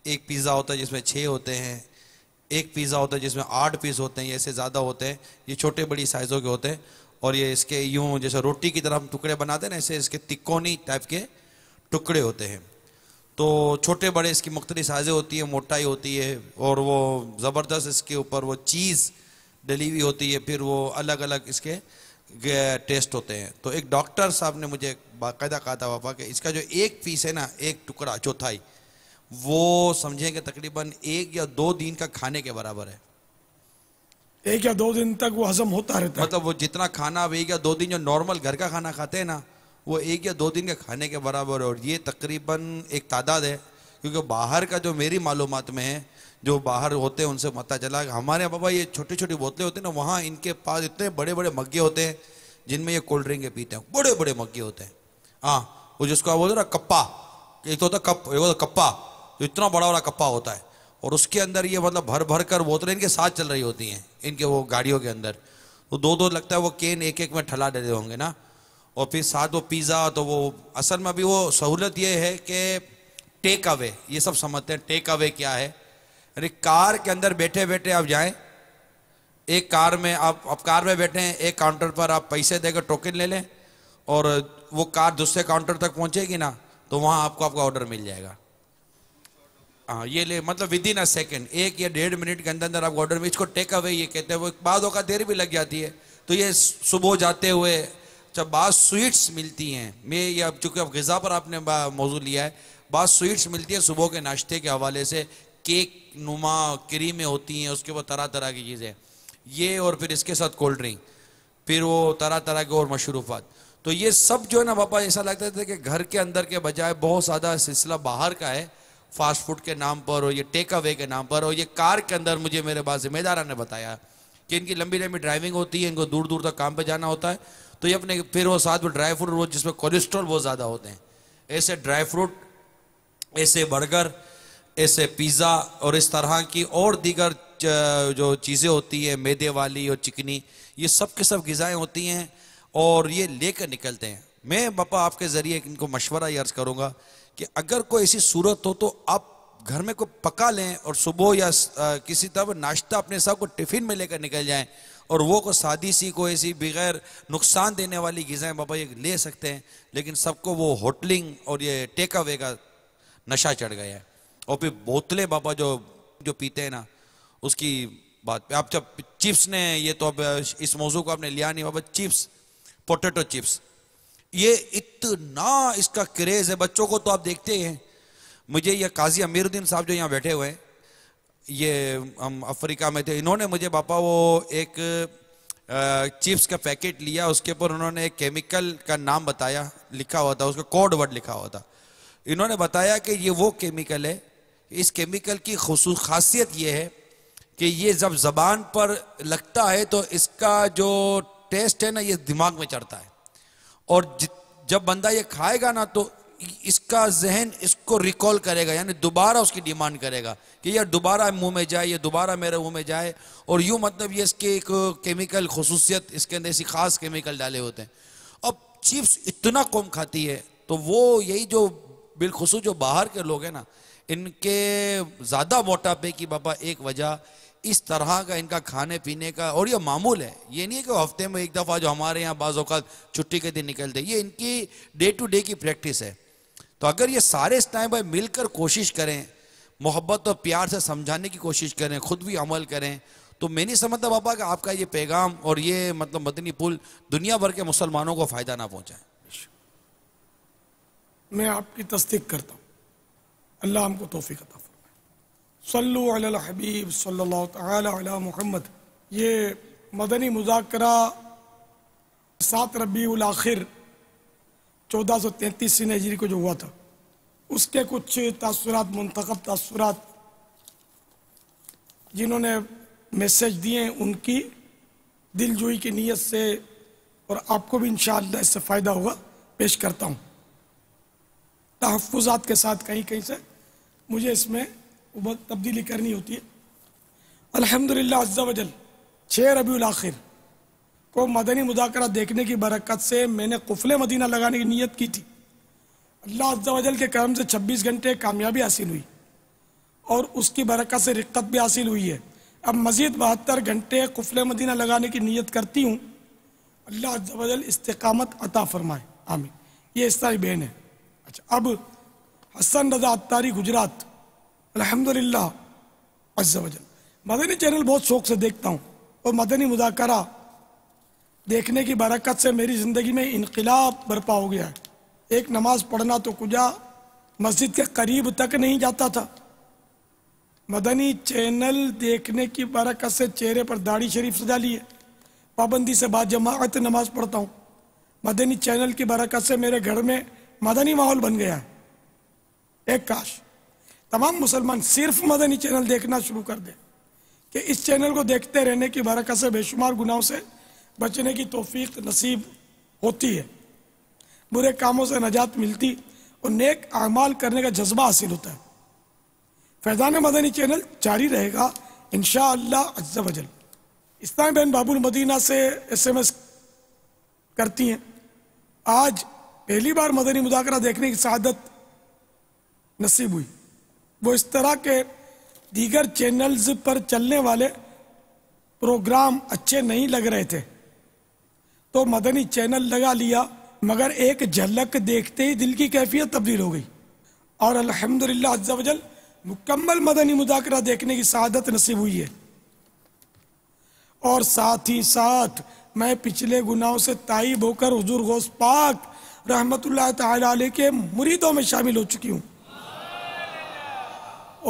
ایک پیزا ہوتا ہے جس میں 6 ہوتے ہیں، ایک پیزا ہوتا ہے جس میں 8 پیس ہوتے ہیں، یہ سے زیادہ ہوتے ہیں. یہ چھوٹے بڑی سائزوں کے ہوتے ہیں، اور یہ اس کے یوں جیسے روٹی کی طرح ہم ٹکڑے بناتے ہیں نا، ایسے اس کے تکونی ٹائپ کے ٹکڑے ہوتے ہیں. تو چھوٹے بڑے اس کی مختلف سائزیں ہوتی ہیں، موٹائی ہوتی ہے، اور وہ زبردست اس کے اوپر وہ چیز ڈلی ہوئی ہوتی ہے. پھر وہ الگ الگ اس کے ٹیسٹ ہوتے ہیں. تو ایک ڈاکٹر صاحب نے مجھے باقاعدہ کہا تھا بابا کہ اس کا جو ایک پیس ہے نا، ایک ٹکڑا چوتھائی، وہ سمجھیں کہ تقریباً 1 یا 2 دن کا کھانے کے برابر ہے. 1 یا 2 دن تک وہ ہضم ہوتا رہتا ہے. مطلب وہ جتنا کھانا 1 یا 2 دن جو نارمل گھر کا کھانا کھاتے ہیں نا، وہ 1 یا 2 دن کے کھانے کے برابر ہے. اور یہ تقریباً ایک تعداد ہے کیونکہ باہر کا جو میری معلومات میں ہے، جو باہر ہوتے ہیں ان سے پتہ چلا کہ ہمارے یہاں بابا یہ چھوٹی چھوٹی بوتلیں ہوتی ہیں نا، وہاں ان کے پاس اتنے بڑے بڑے مگے ہوتے ہیں جن میں یہ کولڈ ڈرنک پیتے ہیں، بڑے بڑے مگے ہوتے ہیں. ہاں وہ جس کو آپ بولتے ہیں نا کپا، ایک تو ہوتا ہے کپ، ایک ہوتا ہے کپا، جو اتنا بڑا بڑا کپا ہوتا ہے، اور اس کے اندر یہ مطلب بھر بھر کر بوتلیں ان کے ساتھ چل رہی ہوتی ہیں ان کے وہ گاڑیوں کے اندر. وہ دو دو لگتا ہے وہ کین ایک ایک میں ٹھلا دیتے ہوں گے نا. اور پھر ساتھ وہ پیزا. تو وہ اصل میں ابھی وہ سہولت یہ ہے کہ ٹیک اوے، یہ سب سمجھتے ہیں ٹیک اوے کیا ہے. یعنی کار کے اندر بیٹھے بیٹھے آپ جائیں، ایک کار میں آپ کار میں بیٹھے ہیں، ایک کاؤنٹر پر آپ پیسے دے کر ٹوکن لے لیں، اور وہ کار دوسرے کاؤنٹر تک پہنچے گی نا تو وہاں آپ کا آرڈر مل جائے گا. ہاں یہ لے مطلب ود ان اے سیکنڈ، 1 یا 1.5 منٹ کے اندر اندر آپ کو آرڈر. اس کو ٹیک اوے یہ کہتے ہیں. وہ بعض اوقات دیر بھی لگ جاتی ہے. تو یہ صبح جاتے ہوئے جب بعض سویٹس ملتی ہیں، میں یہ اب چونکہ اب غذا پر آپ نے موضوع لیا ہے، بعض سویٹس ملتی ہیں صبح کے ناشتے کے حوالے سے، کیک نما کریمیں ہوتی ہیں، اس کے بعد طرح طرح کی چیزیں یہ، اور پھر اس کے ساتھ کولڈ ڈرنک، پھر وہ طرح طرح کے اور مشروبات. تو یہ سب جو ہے نا باپا ایسا لگتا تھا کہ گھر کے اندر کے بجائے بہت زیادہ سلسلہ باہر کا ہے، فاسٹ فوڈ کے نام پر اور یہ ٹیک اوے کے نام پر. اور یہ کار کے اندر مجھے میرے بعض ذمہ داران نے بتایا کہ ان کی لمبی لمبی ڈرائیونگ ہوتی ہے، ان کو دور دور تک کام پہ جانا ہوتا ہے، تو یہ اپنے پھر وہ ساتھ میں ڈرائی فروٹ وہ جس میں کولیسٹرول بہت زیادہ ہوتے ہیں، ایسے ڈرائی فروٹ، ایسے برگر، ایسے پیزا اور اس طرح کی اور دیگر جو چیزیں ہوتی ہیں میدے والی اور چکنی، یہ سب کے سب غذائیں ہوتی ہیں اور یہ لے کر نکلتے ہیں. میں باپا آپ کے ذریعے ان کو مشورہ یہ عرض کروں گا کہ اگر کوئی ایسی صورت ہو تو آپ گھر میں کوئی پکا لیں اور صبح یا کسی طرح ناشتہ اپنے ساتھ کو ٹفن میں لے کر نکل جائیں، اور وہ کو سادی سی کوئی ایسی بغیر نقصان دینے والی غذائیں بابا یہ لے سکتے ہیں. لیکن سب کو وہ ہوٹلنگ اور یہ ٹیک اوے کا نشہ چڑھ گیا ہے. اور پھر بوتلیں بابا جو پیتے ہیں نا، اس کی بات پہ آپ جب چپس نے یہ تو اب اس موضوع کو آپ نے لیا نہیں بابا، چپس، پوٹیٹو چپس، یہ اتنا اس کا کریز ہے بچوں کو. تو آپ دیکھتے ہیں، مجھے یہ قاضی امیر الدین صاحب جو یہاں بیٹھے ہوئے ہیں، یہ ہم افریقہ میں تھے، انہوں نے مجھے باپا وہ ایک چپس کا پیکٹ لیا، اس کے اوپر انہوں نے ایک کیمیکل کا نام بتایا، لکھا ہوا تھا، اس کا کوڈ ورڈ لکھا ہوا تھا. انہوں نے بتایا کہ یہ وہ کیمیکل ہے، اس کیمیکل کی خاصیت یہ ہے کہ یہ جب زبان پر لگتا ہے تو اس کا جو ٹیسٹ ہے نا یہ دماغ میں چڑھتا ہے، اور جب بندہ یہ کھائے گا نا تو اس کا ذہن اس کو ریکال کرے گا، یعنی دوبارہ اس کی ڈیمانڈ کرے گا کہ یہ دوبارہ منہ میں جائے، یہ دوبارہ میرے منہ میں جائے. اور یوں مطلب یہ اس کے ایک کیمیکل خصوصیت، اس کے اندر ایسی خاص کیمیکل ڈالے ہوتے ہیں. اب چپس اتنا قوم کھاتی ہے تو وہ یہی جو بالخصوص جو باہر کے لوگ ہیں نا، ان کے زیادہ موٹاپے کی بابا ایک وجہ اس طرح کا ان کا کھانے پینے کا، اور یہ معمول ہے، یہ نہیں ہے کہ ہفتے میں ایک دفعہ جو ہمارے یہاں بعض اوقات چھٹی کے دن نکلتے، یہ ان کی ڈے ٹو ڈے کی پریکٹس ہے. تو اگر یہ سارے اس ٹائم پر مل کر کوشش کریں، محبت اور پیار سے سمجھانے کی کوشش کریں، خود بھی عمل کریں، تو میں نہیں سمجھتا بابا کہ آپ کا یہ پیغام اور یہ مطلب مدنی پھول دنیا بھر کے مسلمانوں کو فائدہ نہ پہنچائے. میں آپ کی تصدیق کرتا ہوں. اللہ ہم کو توفیق عطا فرمائے. صلو علی الحبیب صلی اللہ تعالی علی محمد. یہ مدنی مذاکرہ 7 ربیع الاخر 1433 ہجری کو جو ہوا تھا، اس کے کچھ تاثرات، منتخب تاثرات جنہوں نے میسیج دیے ہیں ان کی دل جوئی کی نیت سے، اور آپ کو بھی انشاءاللہ اس سے فائدہ ہوگا، پیش کرتا ہوں. تحفظات کے ساتھ کہیں کہیں سے مجھے اس میں تبدیلی کرنی ہوتی ہے. الحمدللہ عز و جل 6 ربیع الاخر کو مدنی مذاکرہ دیکھنے کی برکت سے میں نے قفل مدینہ لگانے کی نیت کی تھی. اللہ عز و جل کے کرم سے 26 گھنٹے کامیابی حاصل ہوئی اور اس کی برکت سے رقت بھی حاصل ہوئی ہے. اب مزید 72 گھنٹے قفل مدینہ لگانے کی نیت کرتی ہوں. اللہ عز و جل استقامت عطا فرمائے، آمین. یہ اس طرح بہن ہے. اچھا، اب حسن رضا عطاری گجرات، الحمدللہ عز و جل مدنی چینل بہت شوق سے دیکھتا ہوں، اور مدنی مذاکرہ دیکھنے کی برکت سے میری زندگی میں انقلاب برپا ہو گیا ہے. ایک نماز پڑھنا تو کجا مسجد کے قریب تک نہیں جاتا تھا. مدنی چینل دیکھنے کی برکت سے چہرے پر داڑھی شریف سجا لی ہے، پابندی سے بعد جماعت نماز پڑھتا ہوں. مدنی چینل کی برکت سے میرے گھر میں مدنی ماحول بن گیا ہے. ایک کاش تمام مسلمان صرف مدنی چینل دیکھنا شروع کر دیں کہ اس چینل کو دیکھتے رہنے کی برکت سے بے شمار گناہوں سے بچنے کی توفیق نصیب ہوتی ہے، برے کاموں سے نجات ملتی اور نیک اعمال کرنے کا جذبہ حاصل ہوتا ہے۔ فیضان مدنی چینل جاری رہے گا انشاءاللہ عز و جل۔ اسلامی بہن باب المدینہ سے SMS کرتی ہیں، آج پہلی بار مدنی مذاکرہ دیکھنے کی سعادت نصیب ہوئی۔ وہ اس طرح کے دیگر چینلز پر چلنے والے پروگرام اچھے نہیں لگ رہے تھے تو مدنی چینل لگا لیا، مگر ایک جھلک دیکھتے ہی دل کی کیفیت تبدیل ہو گئی اور الحمدللہ عز و جل مکمل مدنی مذاکرہ دیکھنے کی سعادت نصیب ہوئی ہے۔ اور ساتھ ہی ساتھ میں پچھلے گناہوں سے تائب ہو کر حضور غوث پاک رحمت اللہ تعالی علیہ کے مریدوں میں شامل ہو چکی ہوں،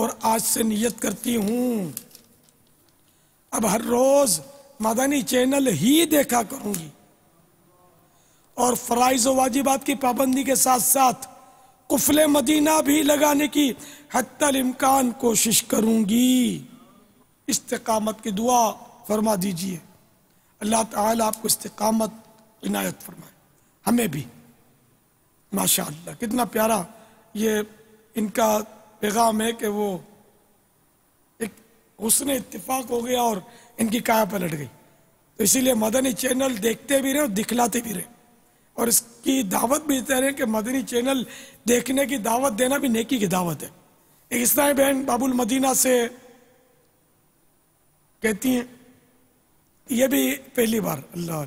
اور آج سے نیت کرتی ہوں اب ہر روز مدنی چینل ہی دیکھا کروں گی اور فرائض و واجبات کی پابندی کے ساتھ ساتھ قفل مدینہ بھی لگانے کی حتی الامکان کوشش کروں گی۔ استقامت کی دعا فرما دیجئے، اللہ تعالیٰ آپ کو استقامت عنایت فرمائے، ہمیں بھی۔ ماشاءاللہ کتنا پیارا یہ ان کا پیغام ہے کہ وہ ایک حسن اتفاق ہو گیا اور ان کی کایا پلٹ گئی۔ تو اسی لیے مدنی چینل دیکھتے بھی رہے اور دکھلاتے بھی رہے، اور اس کی دعوت بھی دیتے رہے کہ مدنی چینل دیکھنے کی دعوت دینا بھی نیکی کی دعوت ہے۔ ایک اسلامی بہن باب المدینہ سے کہتی ہیں، یہ بھی پہلی بار اللہ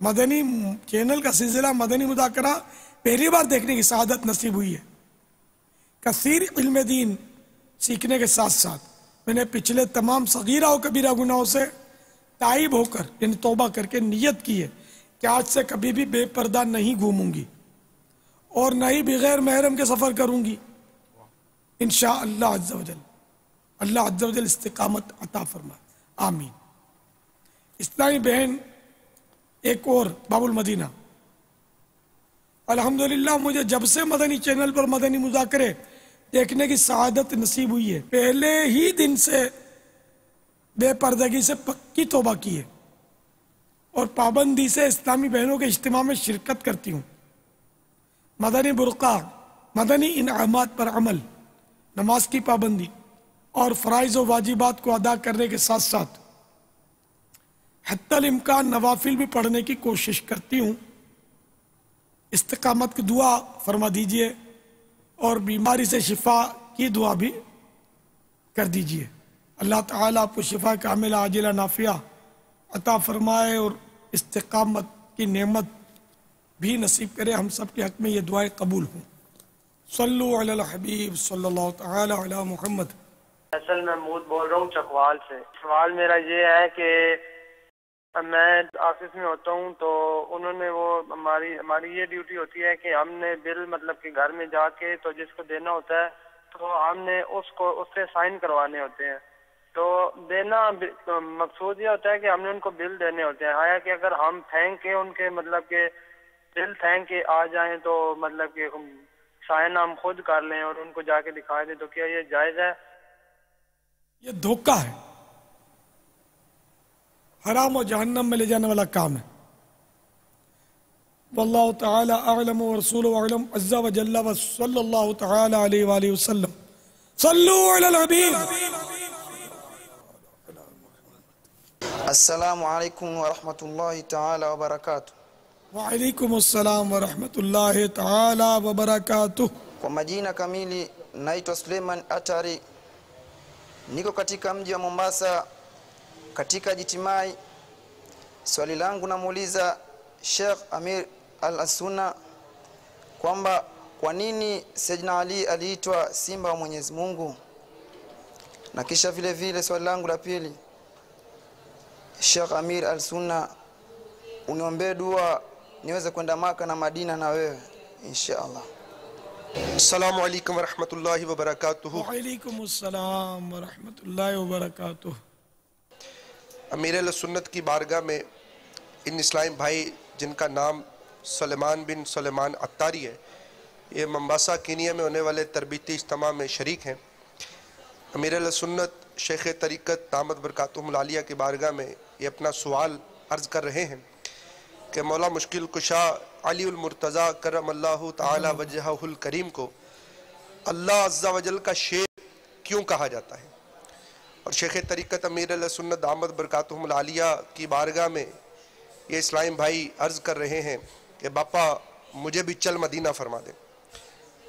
مدنی چینل کا سلسلہ مدنی مذاکرہ پہلی بار دیکھنے کی سعادت نصیب ہوئی ہے۔ کثیر علم دین سیکھنے کے ساتھ ساتھ میں نے پچھلے تمام صغیرہ و کبیرہ گناہوں سے تائب ہو کر یعنی توبہ کر کے نیت کی ہے کہ آج سے کبھی بھی بے پردہ نہیں گھوموں گی اور نہ ہی بغیر محرم کے سفر کروں گی انشاءاللہ عز و جل۔ اللہ عز و جل استقامت عطا فرمائے، آمین۔ اسلامی بہن ایک اور باب المدینہ، الحمدللہ مجھے جب سے مدنی چینل پر مدنی مذاکرے دیکھنے کی سعادت نصیب ہوئی ہے پہلے ہی دن سے بے پردگی سے پکی توبہ کی ہے اور پابندی سے اسلامی بہنوں کے اجتماع میں شرکت کرتی ہوں۔ مدنی برقع، مدنی انعامات پر عمل، نماز کی پابندی اور فرائض و واجبات کو ادا کرنے کے ساتھ ساتھ حتی الامکان نوافل بھی پڑھنے کی کوشش کرتی ہوں۔ استقامت کی دعا فرما دیجئے اور بیماری سے شفا کی دعا بھی کر دیجئے۔ اللہ تعالیٰ آپ کو شفا کاملہ عاجلہ نافعہ عطا فرمائے اور استقامت کی نعمت بھی نصیب کرے۔ ہم سب کے حق میں یہ دعائیں قبول ہوں۔ صلو علی الحبیب صلی اللہ تعالی علی محمد۔ اصل محمود بول رہا ہوں چکوال سے۔ سوال میرا یہ ہے کہ میں آفس میں ہوتا ہوں تو انہوں نے وہ ہماری یہ ڈیوٹی ہوتی ہے کہ ہم نے بل مطلب کہ گھر میں جا کے تو جس کو دینا ہوتا ہے تو ہم نے اس سے سائن کروانے ہوتے ہیں، تو دینا مقصود یہ ہوتا ہے کہ ہم نے ان کو بل دینے ہوتے ہیں۔ آیا کہ اگر ہم پھینک کے ان کے مطلب کہ بل پھینک کے آ جائیں تو مطلب کہ سائن ہم خود کر لیں اور ان کو جا کے دکھا دیں، تو کیا یہ جائز ہے؟ یہ دھوکہ ہے، حرام و جہنم میں لے جانے والا کام ہے۔ واللہ تعالی اعلم ورسولہ اعلم عز و جل وصلی اللہ تعالی علیہ وآلہ وسلم۔ صلو علی الحبیب۔ السلام علیکم ورحمۃ اللہ تعالی وبرکاتہ. وعلaikum assalam wa rahmatullahi ta'ala wa barakatuh. Kwa majina kamili naitwa Suleiman Atari, niko katika mji wa Mombasa katika jitimai. Swali langu namuuliza Sheikh Amir Al-Sunna kwamba kwa nini Sayyidina Ali aliitwa simba wa Mwenyezi Mungu, na kisha vile vile swali langu la pili, Sheikh Amir Al-Sunna uniombee dua niweze kwenda Maka na Madina na wewe inshallah. Assalamu alaikum wa rahmatullahi wa barakatuh. Wa alaikum assalam wa rahmatullahi wa barakatuh. امیر السنت کی بارگاہ میں ان اسلام بھائی جن کا نام سلیمان بن سلیمان اتاری ہے، یہ ممباسا کینیا میں ہونے والے تربیتی اجتماع میں شریک ہیں. امیر اہل سنت شیخ طریقت دامت برکاتہم العالیہ کی بارگاہ میں یہ اپنا سوال عرض کر رہے ہیں کہ مولا مشکل کشا علی المرتضیٰ کرم اللہ تعالی وجہہ الکریم کو اللہ عز و جل کا شیر کیوں کہا جاتا ہے؟ اور شیخ طریقت امیر اہل سنت دامت برکاتہم العالیہ کی بارگاہ میں یہ اسلام بھائی عرض کر رہے ہیں کہ باپا مجھے بھی چل مدینہ فرما دیں۔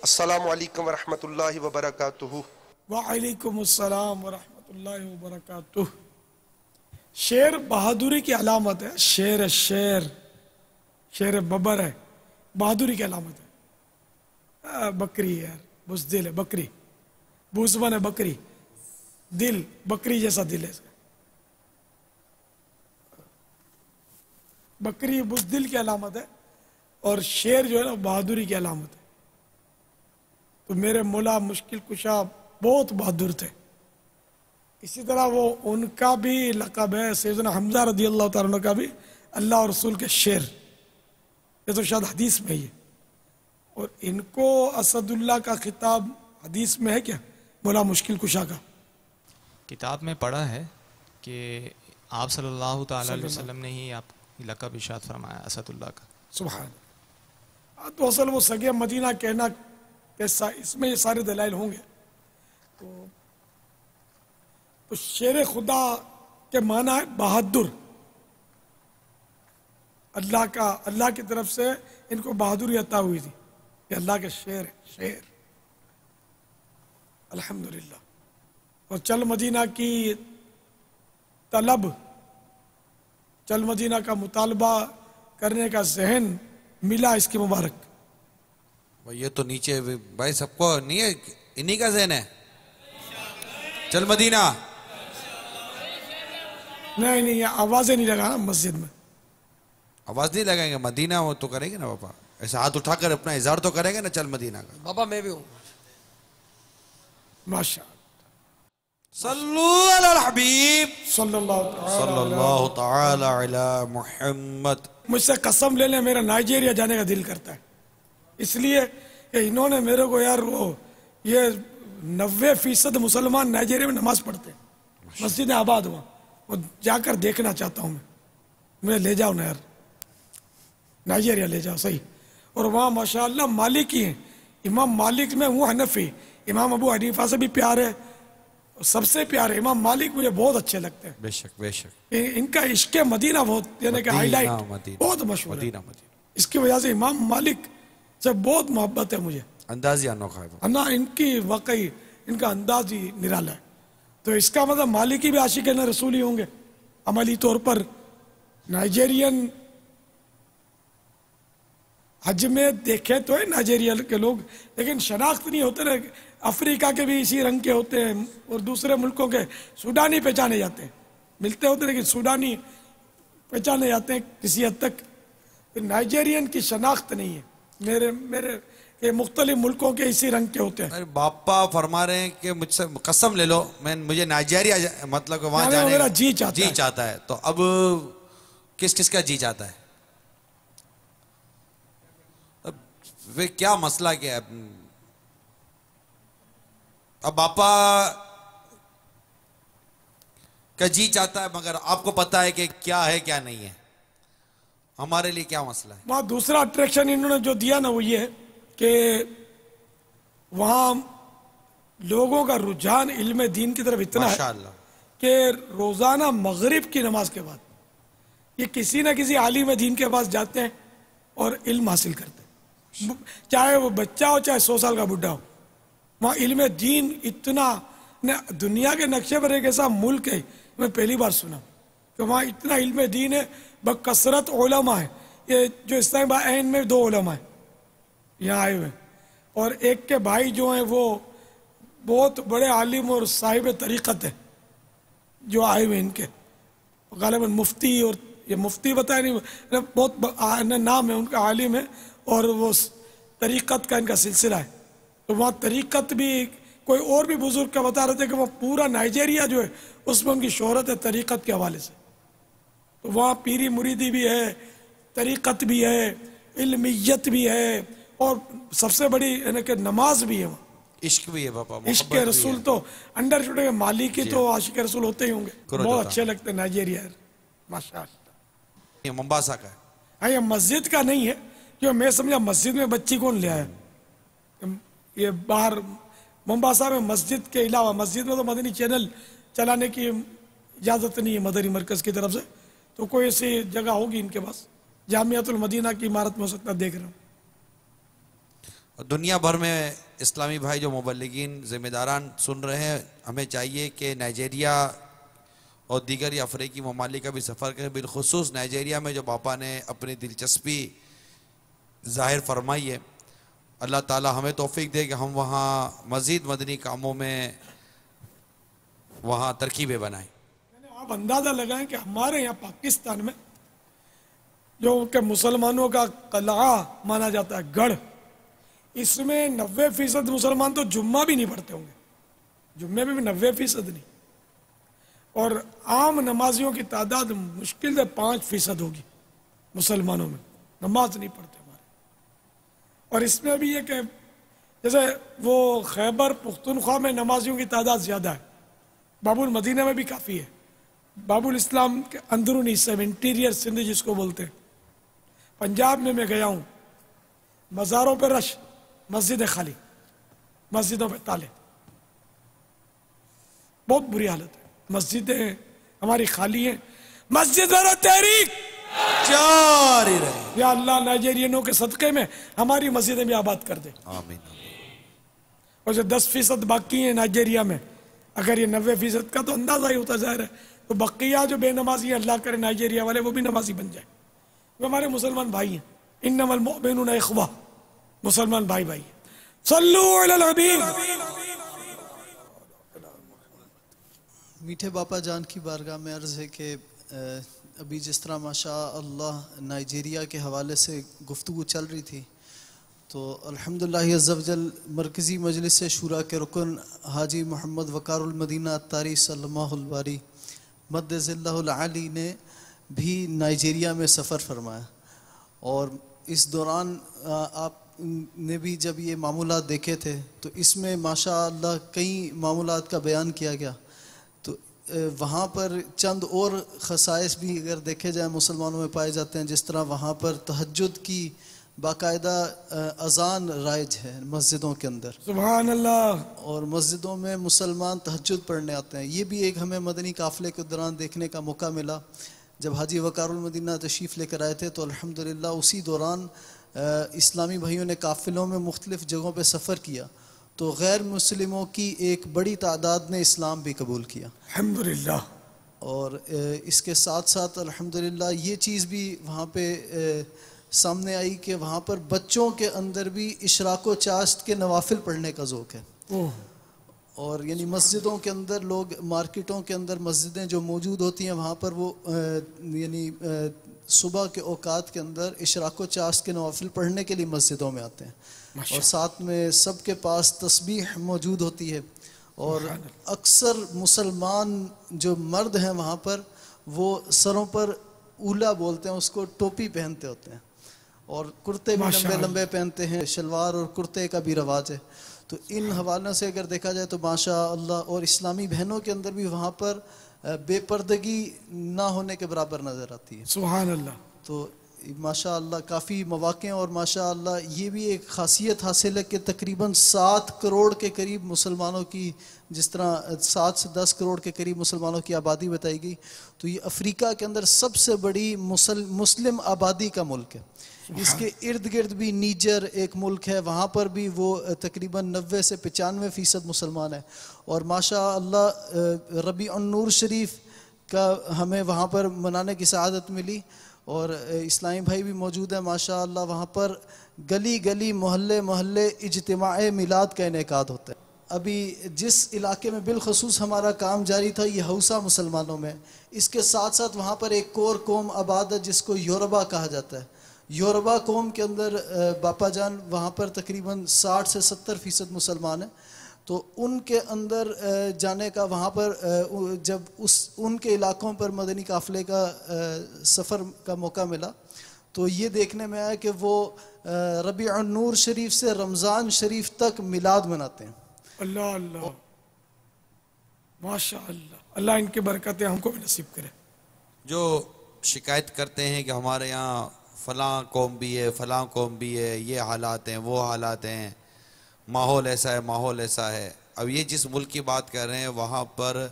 السلام علیکم ورحمۃ اللہ وبرکاتہ۔ وعلیکم السلام ورحمۃ اللہ وبرکاتہ۔ شیر بہادری کی علامت ہے، شیر شیر ببر ہے، بہادری کی علامت ہے۔ بکری ہے، بزدل ہے، بکری بوزمن ہے، بکری دل، بکری جیسا دل ہے اس کا، بکری بزدل کی علامت ہے، اور شیر جو ہے نا بہادری کی علامت ہے۔ تو میرے مولا مشکل کشا بہت بہادر تھے۔ اسی طرح وہ ان کا بھی لقب ہے سیدنا حمزہ رضی اللہ تعالیٰ عنہ کا بھی اللہ اور رسول کے شیر، یہ تو شاید حدیث میں ہی ہے۔ اور ان کو اسد اللہ کا خطاب حدیث میں ہے کیا؟ مولا مشکل کشا کا کتاب میں پڑھا ہے کہ آپ صلی اللہ تعالیٰ علیہ وسلم نے ہی آپ کی لقب ارشاد فرمایا اسد اللہ کا۔ سبحان اللہ۔ تو اصل وہ سگے مدینہ کہنا کیسا، اس میں یہ سارے دلائل ہوں گے۔ تو شیر خدا کے معنی ہے بہادر، اللہ کی طرف سے ان کو بہادری عطا ہوئی تھی کہ اللہ کے شیر ہے، شیر، الحمدللہ۔ اور چل مدینہ کی طلب، چل مدینہ کا مطالبہ کرنے کا ذہن ملا اس کی مبارک۔ یہ تو نیچے بھائی سب کو نہیں ہے، انہی کا ذہن ہے چل مدینہ۔ نہیں یہ آوازیں نہیں لگا نا مسجد میں، آواز نہیں لگائیں گے، مدینہ وہ تو کریں گے نا پاپا، ایسے ہاتھ اٹھا کر اپنا اظہار تو کریں گے نا چل مدینہ کا۔ بابا میں بھی ہوں۔ ماشاء صلو علی الحبیب صلی اللہ صلی اللہ تعالی علی محمد۔ مجھ سے قسم لے لیں میرا نائجیریا جانے کا دل کرتا ہے، اس لیے کہ انہوں نے میرے کو یار وہ یہ 90% مسلمان نائجیریا میں نماز پڑھتے ہیں، مسجد آباد ہوا، وہ جا کر دیکھنا چاہتا ہوں میں، مجھے لے جاؤ نا یار، نائجیریا لے جاؤ صحیح۔ اور وہاں ماشاءاللہ مالکی ہیں، امام مالک میں ہوں حنفی، امام ابو حنیفہ سے بھی پیار ہے، سب سے پیار ہے، امام مالک مجھے بہت اچھے لگتے ہیں۔ بے شک بے شک، ان کا عشق مدینہ بہت، یعنی کہ ہائی لائٹ بہت مشہور ہے، اس کی وجہ سے امام مالک سے بہت محبت ہے مجھے، انداز ہی انوکھا ہے نا، ان کی واقعی ان کا انداز ہی نرالا ہے۔ تو اس کا مطلب مالکی بھی عاشقین رسول ہی ہوں گے عملی طور پر۔ نائجیرین حج میں دیکھے تو ہے نائجیریا کے لوگ، لیکن شناخت نہیں ہوتے نا، افریقہ کے بھی اسی رنگ کے ہوتے ہیں، اور دوسرے ملکوں کے سوڈانی پہچانے جاتے ہیں، ملتے ہوتے لیکن سوڈانی پہچانے جاتے ہیں کسی حد تک۔ نائجیرین کی شناخت نہیں ہے، میرے یہ مختلف ملکوں کے اسی رنگ کے ہوتے ہیں۔ باپا فرما رہے ہیں کہ مجھ سے قسم لے لو، مجھے نائجیریا مطلب کہ وہاں جانے میرا جی چاہتا ہے، تو اب کس کا جی چاہتا ہے؟ وہ کیا مسئلہ کیا ہے؟ اب باپا کا جی چاہتا ہے، مگر آپ کو پتا ہے کہ کیا ہے کیا نہیں ہے، ہمارے لیے کیا مسئلہ ہے؟ وہاں دوسرا اٹریکشن انہوں نے جو دیا نا وہ یہ ہے کہ وہاں لوگوں کا رجحان علم دین کی طرف اتنا ہے کہ روزانہ مغرب کی نماز کے بعد یہ کسی نہ کسی عالم دین کے پاس جاتے ہیں اور علم حاصل کرتے ہیں، چاہے وہ بچہ ہو چاہے 100 سال کا بڈھا ہو۔ وہاں علم دین اتنا، دنیا کے نقشے پر ایک ایسا ملک ہے، میں پہلی بار سنا کہ وہاں اتنا علم دین ہے، بکثرت علماء ہے۔ یہ جو اسلام آباد عین میں 2 علماء ہیں یہاں آئے ہوئے، اور ایک کے بھائی جو ہیں وہ بہت بڑے عالم اور صاحب طریقت ہے جو آئے ہوئے، ان کے غالباً مفتی، اور یہ مفتی بتایا نہیں، بہت نام ہے ان کا، عالم ہے، اور وہ طریقت کا ان کا سلسلہ ہے۔ تو وہاں طریقت بھی کوئی اور بھی بزرگ کا بتا رہے تھے کہ وہ پورا نائجیریا جو ہے اس میں ان کی شہرت ہے طریقت کے حوالے سے۔ تو وہاں پیری مریدی بھی ہے، طریقت بھی ہے، علمیت بھی ہے، اور سب سے بڑی یعنی کہ نماز بھی ہے وہاں۔ عشق بھی ہے باپا، عشق محبت بھی رسول ہے۔ تو انڈر چھوٹے مالی کی تو عاشق رسول ہوتے ہی ہوں گے، کرو بہت جاتا۔ اچھے لگتے ہیں نائجیریا، ماشاء اللہ۔ یہ ممباسا کا ہے۔ ہاں یہ مسجد کا نہیں ہے، جو میں سمجھا مسجد میں بچی کون لے آیا، یہ باہر ممباسا میں مسجد کے علاوہ، مسجد میں تو مدنی چینل چلانے کی اجازت نہیں ہے مدنی مرکز کی طرف سے، تو کوئی ایسی جگہ ہوگی ان کے پاس، جامعۃ المدینہ کی عمارت میں ہو سکتا ہے، دیکھ رہا ہوں۔ دنیا بھر میں اسلامی بھائی جو مبلغین ذمہ داران سن رہے ہیں، ہمیں چاہیے کہ نائجیریا اور دیگر یہ افریقی ممالک کا بھی سفر کریں، بالخصوص نائجیریا میں جو باپا نے اپنی دلچسپی ظاہر فرمائی ہے، اللہ تعالی ہمیں توفیق دے کہ ہم وہاں مزید مدنی کاموں میں وہاں ترکیبیں بنائیں۔ آپ اندازہ لگائیں کہ ہمارے یہاں پاکستان میں جو کہ مسلمانوں کا قلعہ مانا جاتا ہے، گڑھ، اس میں 90% مسلمان تو جمعہ بھی نہیں پڑھتے ہوں گے، جمعے میں بھی 90% نہیں، اور عام نمازیوں کی تعداد مشکل سے 5% ہوگی مسلمانوں میں، نماز نہیں پڑھتے ہمارے۔ اور اس میں بھی یہ کہ جیسے وہ خیبر پختونخوا میں نمازیوں کی تعداد زیادہ ہے، باب المدینہ میں بھی کافی ہے، باب الاسلام کے اندرونی حصے میں انٹیریئر سندھ جس کو بولتے ہیں، پنجاب میں گیا ہوں، مزاروں پہ رش، مسجدیں خالی، مسجدوں پہ تالے، بہت بری حالت ہے، مسجدیں ہماری خالی ہیں، مسجد اور تحریک جاری رہے، یا اللہ نائجیرینوں کے صدقے میں ہماری مسجدیں بھی آباد کر دے، آمین۔ اور جو 10% باقی ہیں نائجیریا میں، اگر یہ 90% کا تو اندازہ ہی ہوتا ظاہر ہے، تو بقیہ جو بے نمازی ہیں، اللہ کرے نائجیریا والے وہ بھی نمازی بن جائیں، وہ ہمارے مسلمان بھائی ہیں، انما المؤمنون اخوہ، مسلمان بھائی بھائی ہیں۔ صلو علی الحبیب۔ میٹھے باپا جان کی بارگاہ میں عرض ہے کہ ابھی جس طرح ماشاء اللہ نائجیریا کے حوالے سے گفتگو چل رہی تھی، تو الحمدللہ عز و جل مرکزی مجلس شورا کے رکن حاجی محمد وقار المدینہ اتاری صلی اللہ الباری مد ذلہ العالی نے بھی نائجیریا میں سفر فرمایا، اور اس دوران آپ نے بھی جب یہ معمولات دیکھے تھے تو اس میں ماشاء اللہ کئی معمولات کا بیان کیا گیا، تو وہاں پر چند اور خصائص بھی اگر دیکھے جائیں مسلمانوں میں پائے جاتے ہیں، جس طرح وہاں پر تہجد کی باقاعدہ اذان رائج ہے مسجدوں کے اندر، سبحان اللہ، اور مسجدوں میں مسلمان تہجد پڑھنے آتے ہیں۔ یہ بھی ایک ہمیں مدنی قافلے کے دوران دیکھنے کا موقع ملا، جب حاجی وقار المدینہ تشریف لے کر آئے تھے تو الحمدللہ اسی دوران اسلامی بھائیوں نے قافلوں میں مختلف جگہوں پہ سفر کیا، تو غیر مسلموں کی ایک بڑی تعداد نے اسلام بھی قبول کیا الحمدللہ، اور اس کے ساتھ ساتھ الحمدللہ یہ چیز بھی وہاں پہ سامنے آئی کہ وہاں پر بچوں کے اندر بھی اشراق و چاشت کے نوافل پڑھنے کا ذوق ہے، اور یعنی مسجدوں کے اندر لوگ، مارکیٹوں کے اندر مسجدیں جو موجود ہوتی ہیں وہاں پر وہ یعنی صبح کے اوقات کے اندر اشراق و چاشت کے نوافل پڑھنے کے لیے مسجدوں میں آتے ہیں، اور ساتھ میں سب کے پاس تسبیح موجود ہوتی ہے، اور اکثر مسلمان جو مرد ہیں وہاں پر وہ سروں پر اولا بولتے ہیں، اس کو ٹوپی پہنتے ہوتے ہیں، اور کرتے بھی لمبے لمبے پہنتے ہیں، شلوار اور کرتے کا بھی رواج ہے۔ تو ان حوالوں سے اگر دیکھا جائے تو ماشاء اللہ، اور اسلامی بہنوں کے اندر بھی وہاں پر بے پردگی نہ ہونے کے برابر نظر آتی ہے، سبحان اللہ۔ تو ماشاء اللہ کافی مواقع ہیں، اور ماشاء اللہ یہ بھی ایک خاصیت حاصل ہے کہ تقریباً 7 کروڑ کے قریب مسلمانوں کی، جس طرح 7 سے 10 کروڑ کے قریب مسلمانوں کی آبادی بتائی گئی، تو یہ افریقہ کے اندر سب سے بڑی مسلم آبادی کا ملک ہے۔ اس کے ارد گرد بھی نیجر ایک ملک ہے، وہاں پر بھی وہ تقریباً 90 سے 95% مسلمان ہیں، اور ماشاء اللہ ربیع النور شریف کا ہمیں وہاں پر منانے کی سعادت ملی، اور اسلامی بھائی بھی موجود ہیں ماشاء اللہ، وہاں پر گلی گلی محلے محلے اجتماع میلاد کا انعقاد ہوتا ہے۔ ابھی جس علاقے میں بالخصوص ہمارا کام جاری تھا یہ ہوسا مسلمانوں میں، اس کے ساتھ ساتھ وہاں پر ایک اور قوم آباد ہے جس کو یوربا کہا جاتا ہے۔ یوربا قوم کے اندر باپا جان وہاں پر تقریباً 60 سے 70% مسلمان ہیں، تو ان کے اندر جانے کا، وہاں پر جب ان کے علاقوں پر مدنی قافلے کا سفر کا موقع ملا تو یہ دیکھنے میں آیا کہ وہ ربیع النور شریف سے رمضان شریف تک میلاد مناتے ہیں، اللہ اللہ ماشاء اللہ، اللہ ان کی برکتیں ہم کو بھی نصیب کرے۔ جو شکایت کرتے ہیں کہ ہمارے یہاں فلاں قوم بھی ہے، فلاں قوم بھی ہے، یہ حالات ہیں، وہ حالات ہیں، ماحول ایسا ہے، ماحول ایسا ہے۔ اب یہ جس ملک کی بات کر رہے ہیں وہاں پر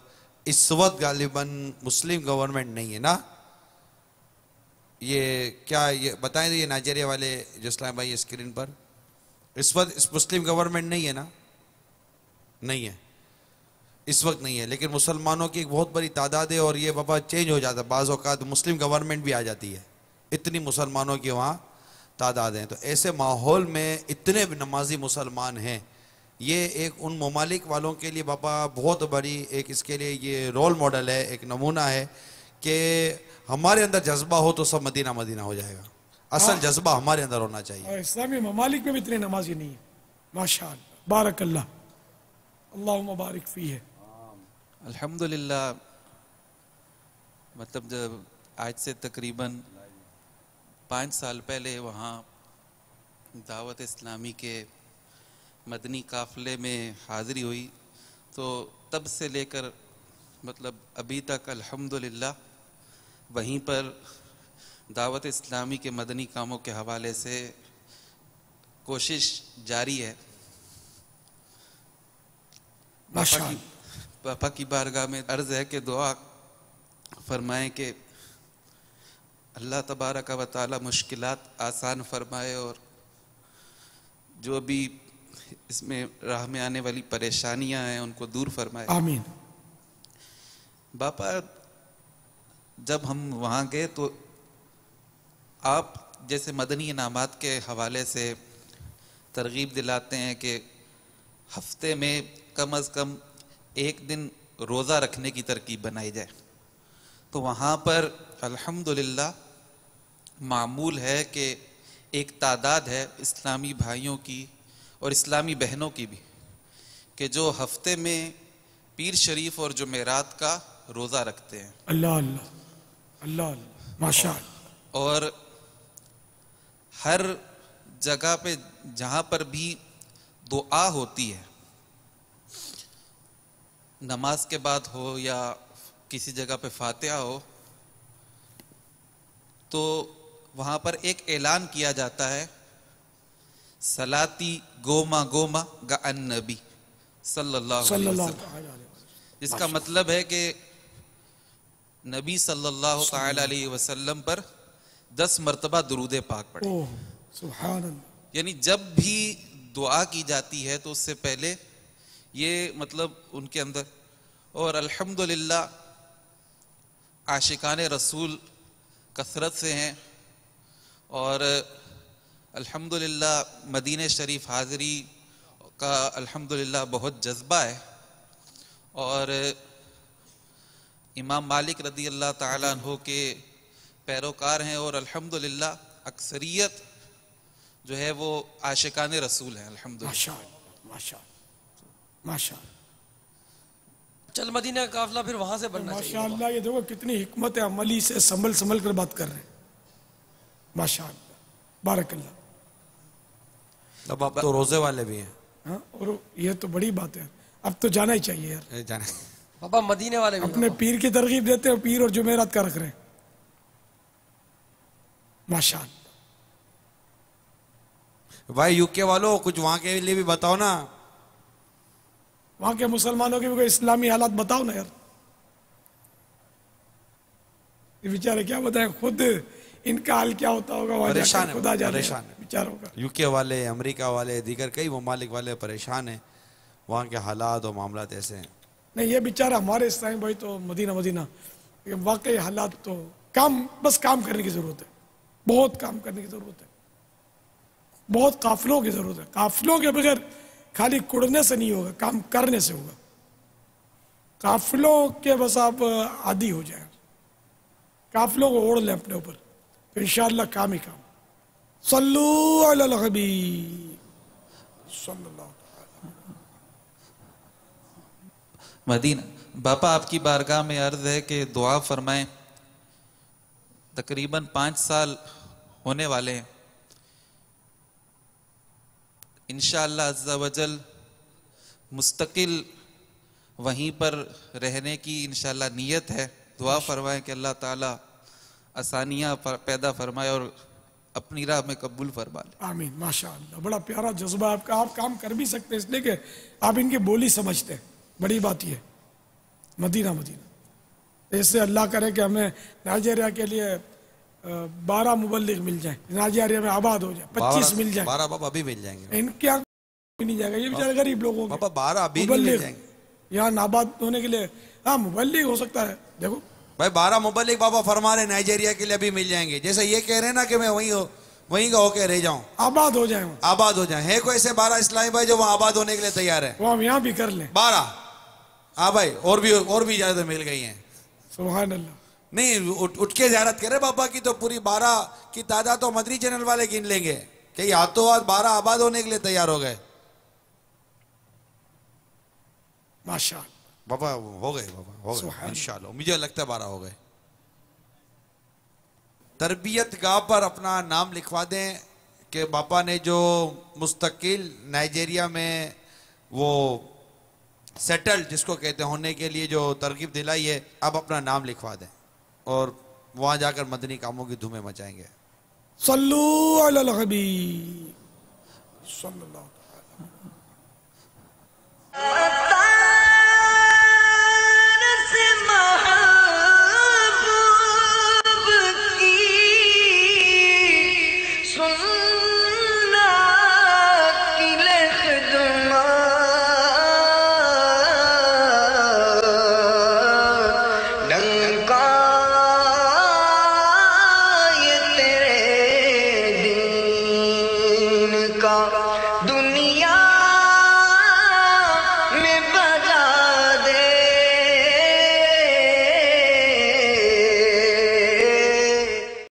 اس وقت غالباً مسلم گورنمنٹ نہیں ہے نا؟ یہ کیا، یہ بتائیں یہ نائجیریا والے جو اسلام بھائی اسکرین پر، اس وقت اس مسلم گورنمنٹ نہیں ہے نا؟ نہیں ہے اس وقت، نہیں ہے، لیکن مسلمانوں کی ایک بہت بڑی تعداد ہے، اور یہ بابا چینج ہو جاتا ہے، بعض اوقات مسلم گورنمنٹ بھی آ جاتی ہے، اتنی مسلمانوں کی وہاں تعداد ہیں۔ تو ایسے ماحول میں اتنے نمازی مسلمان ہیں، یہ ایک ان ممالک والوں کے لیے بابا بہت بڑی ایک اس کے لیے یہ رول ماڈل ہے، ایک نمونہ ہے کہ ہمارے اندر جذبہ ہو تو سب مدینہ مدینہ ہو جائے گا۔ اصل جذبہ ہمارے اندر ہونا چاہیے۔ اور اسلامی ممالک میں بھی اتنے نمازی نہیں ہیں، ماشاء اللہ، بارک اللہ، اللہم بارک فیہ۔ الحمدللہ، مطلب جب آج سے تقریباً 5 سال پہلے وہاں دعوت اسلامی کے مدنی قافلے میں حاضری ہوئی، تو تب سے لے کر مطلب ابھی تک الحمدللہ وہیں پر دعوت اسلامی کے مدنی کاموں کے حوالے سے کوشش جاری ہے۔ پاپا کی بارگاہ میں عرض ہے کہ دعا فرمائیں کہ اللہ تبارک و تعالی مشکلات آسان فرمائے، اور جو بھی اس میں راہ میں آنے والی پریشانیاں ہیں ان کو دور فرمائے، آمین۔ باپا جب ہم وہاں گئے تو آپ جیسے مدنی انعامات کے حوالے سے ترغیب دلاتے ہیں کہ ہفتے میں کم از کم 1 دن روزہ رکھنے کی ترکیب بنائی جائے، تو وہاں پر الحمدللہ معمول ہے کہ ایک تعداد ہے اسلامی بھائیوں کی اور اسلامی بہنوں کی بھی کہ جو ہفتے میں پیر شریف اور جمعرات کا روزہ رکھتے ہیں۔ اللہ اللہ اللہ اللہ ماشاء اللہ۔ اور ہر جگہ پہ جہاں پر بھی دعا ہوتی ہے، نماز کے بعد ہو یا کسی جگہ پہ فاتحہ ہو، تو وہاں پر ایک اعلان کیا جاتا ہے، صلاتی گوما گوما گا النبی صلی اللہ علیہ وسلم، جس کا مطلب ہے کہ نبی صلی اللہ تعالی علیہ وسلم پر 10 مرتبہ درود پاک پڑھیں۔ سبحان اللہ۔ یعنی جب بھی دعا کی جاتی ہے تو اس سے پہلے یہ مطلب ان کے اندر، اور الحمدللہ عاشقان رسول کثرت سے ہیں، اور الحمدللہ مدینہ شریف حاضری کا الحمدللہ بہت جذبہ ہے، اور امام مالک رضی اللہ تعالیٰ عنہ کے پیروکار ہیں، اور الحمدللہ اکثریت جو ہے وہ عاشقان رسول ہیں الحمدللہ۔ ماشاء چل مدینہ کا قافلہ پھر وہاں سے بننا چاہیے۔ ماشاء اللہ، یہ دیکھو کتنی حکمت عملی سے سنبھل کر بات کر رہے ہیں، ماشاء اللہ، بارک اللہ۔ اب آپ تو روزے والے بھی ہیں، ہاں، اور یہ تو بڑی بات ہے، اب تو جانا ہی چاہیے یار، جانا بابا مدینے والے بھی اپنے پیر کی ترغیب دیتے ہیں، پیر اور جمعرات کا رکھ رہے ہیں، ماشاء اللہ۔ بھائی یو کے والوں کچھ وہاں کے لیے بھی بتاؤ نا، وہاں کے مسلمانوں کے بھی کوئی اسلامی حالات بتاؤ نا یار، یہ بیچارے کیا بتائیں، خود ان کا حال کیا ہوتا ہوگا وہاں جا کر، خدا جانے بیچاروں کا۔ یو کے والے، امریکہ والے، دیگر کئی ممالک والے پریشان ہیں، وہاں کے حالات اور معاملات ایسے ہیں۔ نہیں، یہ بیچارہ ہمارے اسلامی بھائی تو مدینہ لیکن واقعی حالات تو بس کام کرنے کی ضرورت ہے، بہت کام کرنے کی ضرورت ہے، بہت قافلوں کی ضرورت ہے۔ قافلوں کے بغیر خالی کڑنے سے نہیں ہوگا، کام کرنے سے ہوگا۔ قافلوں کے بس آپ عادی ہو جائیں، قافلوں کو اوڑھ لیں اپنے اوپر، تو انشاءاللہ کام ہی کام۔ صلو علی الحبیب صلی اللہ علیہ وسلم۔ مدینہ باپا آپ کی بارگاہ میں عرض ہے کہ دعا فرمائیں، تقریباً 5 سال ہونے والے ہیں، انشاءاللہ عز و جل مستقل وہیں پر رہنے کی انشاءاللہ نیت ہے. دعا فرمائیں کہ اللہ تعالیٰ آسانیاں پیدا فرمائے اور اپنی راہ میں قبول فرما لے. آمین. ماشاءاللہ بڑا پیارا جذبہ آپ کا. آپ کام کر بھی سکتے ہیں اس لیے کہ آپ ان کی بولی سمجھتے ہیں. بڑی بات یہ ہے. مدینہ اس سے اللہ کرے کہ ہمیں نائجیریا کے لیے 12 مبلغ مل جائیں, نائجیریا میں آباد ہو جائے, 25 مل جائیں. 12 بابا ابھی مل جائیں گے. ان کے یہاں بھی نہیں جائے گا, یہ بیچارے غریب لوگوں کے 12 ابھی مل جائیں گے یہاں ناباد ہونے کے لیے. ہاں مبلغ ہو سکتا ہے. دیکھو بھائی 12 مبلغ بابا فرما رہے نائجیریا کے لیے ابھی مل جائیں گے. جیسے یہ کہہ رہے ہیں نا کہ میں وہیں کا ہو کے رہ جاؤں, آباد ہو جائیں. آباد ہو جائیں. ہے کوئی ایسے 12 اسلامی بھائی جو وہاں آباد ہونے کے لیے تیار ہے؟ وہ ہم یہاں بھی کر لیں 12. ہاں بھائی اور بھی اجازت مل گئی ہیں. سبحان اللہ. نہیں اٹھ کے زیارت کرے بابا کی تو پوری 12 کی تعداد تو مدنی چینل والے گن لیں گے کہ یہ ہاتھوں ہاتھ 12 آباد ہونے کے لیے تیار ہو گئے. ماشاءاللہ بابا ہو گئے, بابا ہو گئے انشاءاللہ. مجھے لگتا ہے 12 ہو گئے. تربیت گاہ پر اپنا نام لکھوا دیں کہ باپا نے جو مستقل نائجیریا میں وہ سیٹل جس کو کہتے ہیں ہونے کے لیے جو ترغیب دلائی ہے, اب اپنا نام لکھوا دیں اور وہاں جا کر مدنی کاموں کی دھومیں مچائیں گے. صلو علی الحبیب صلی اللہ کا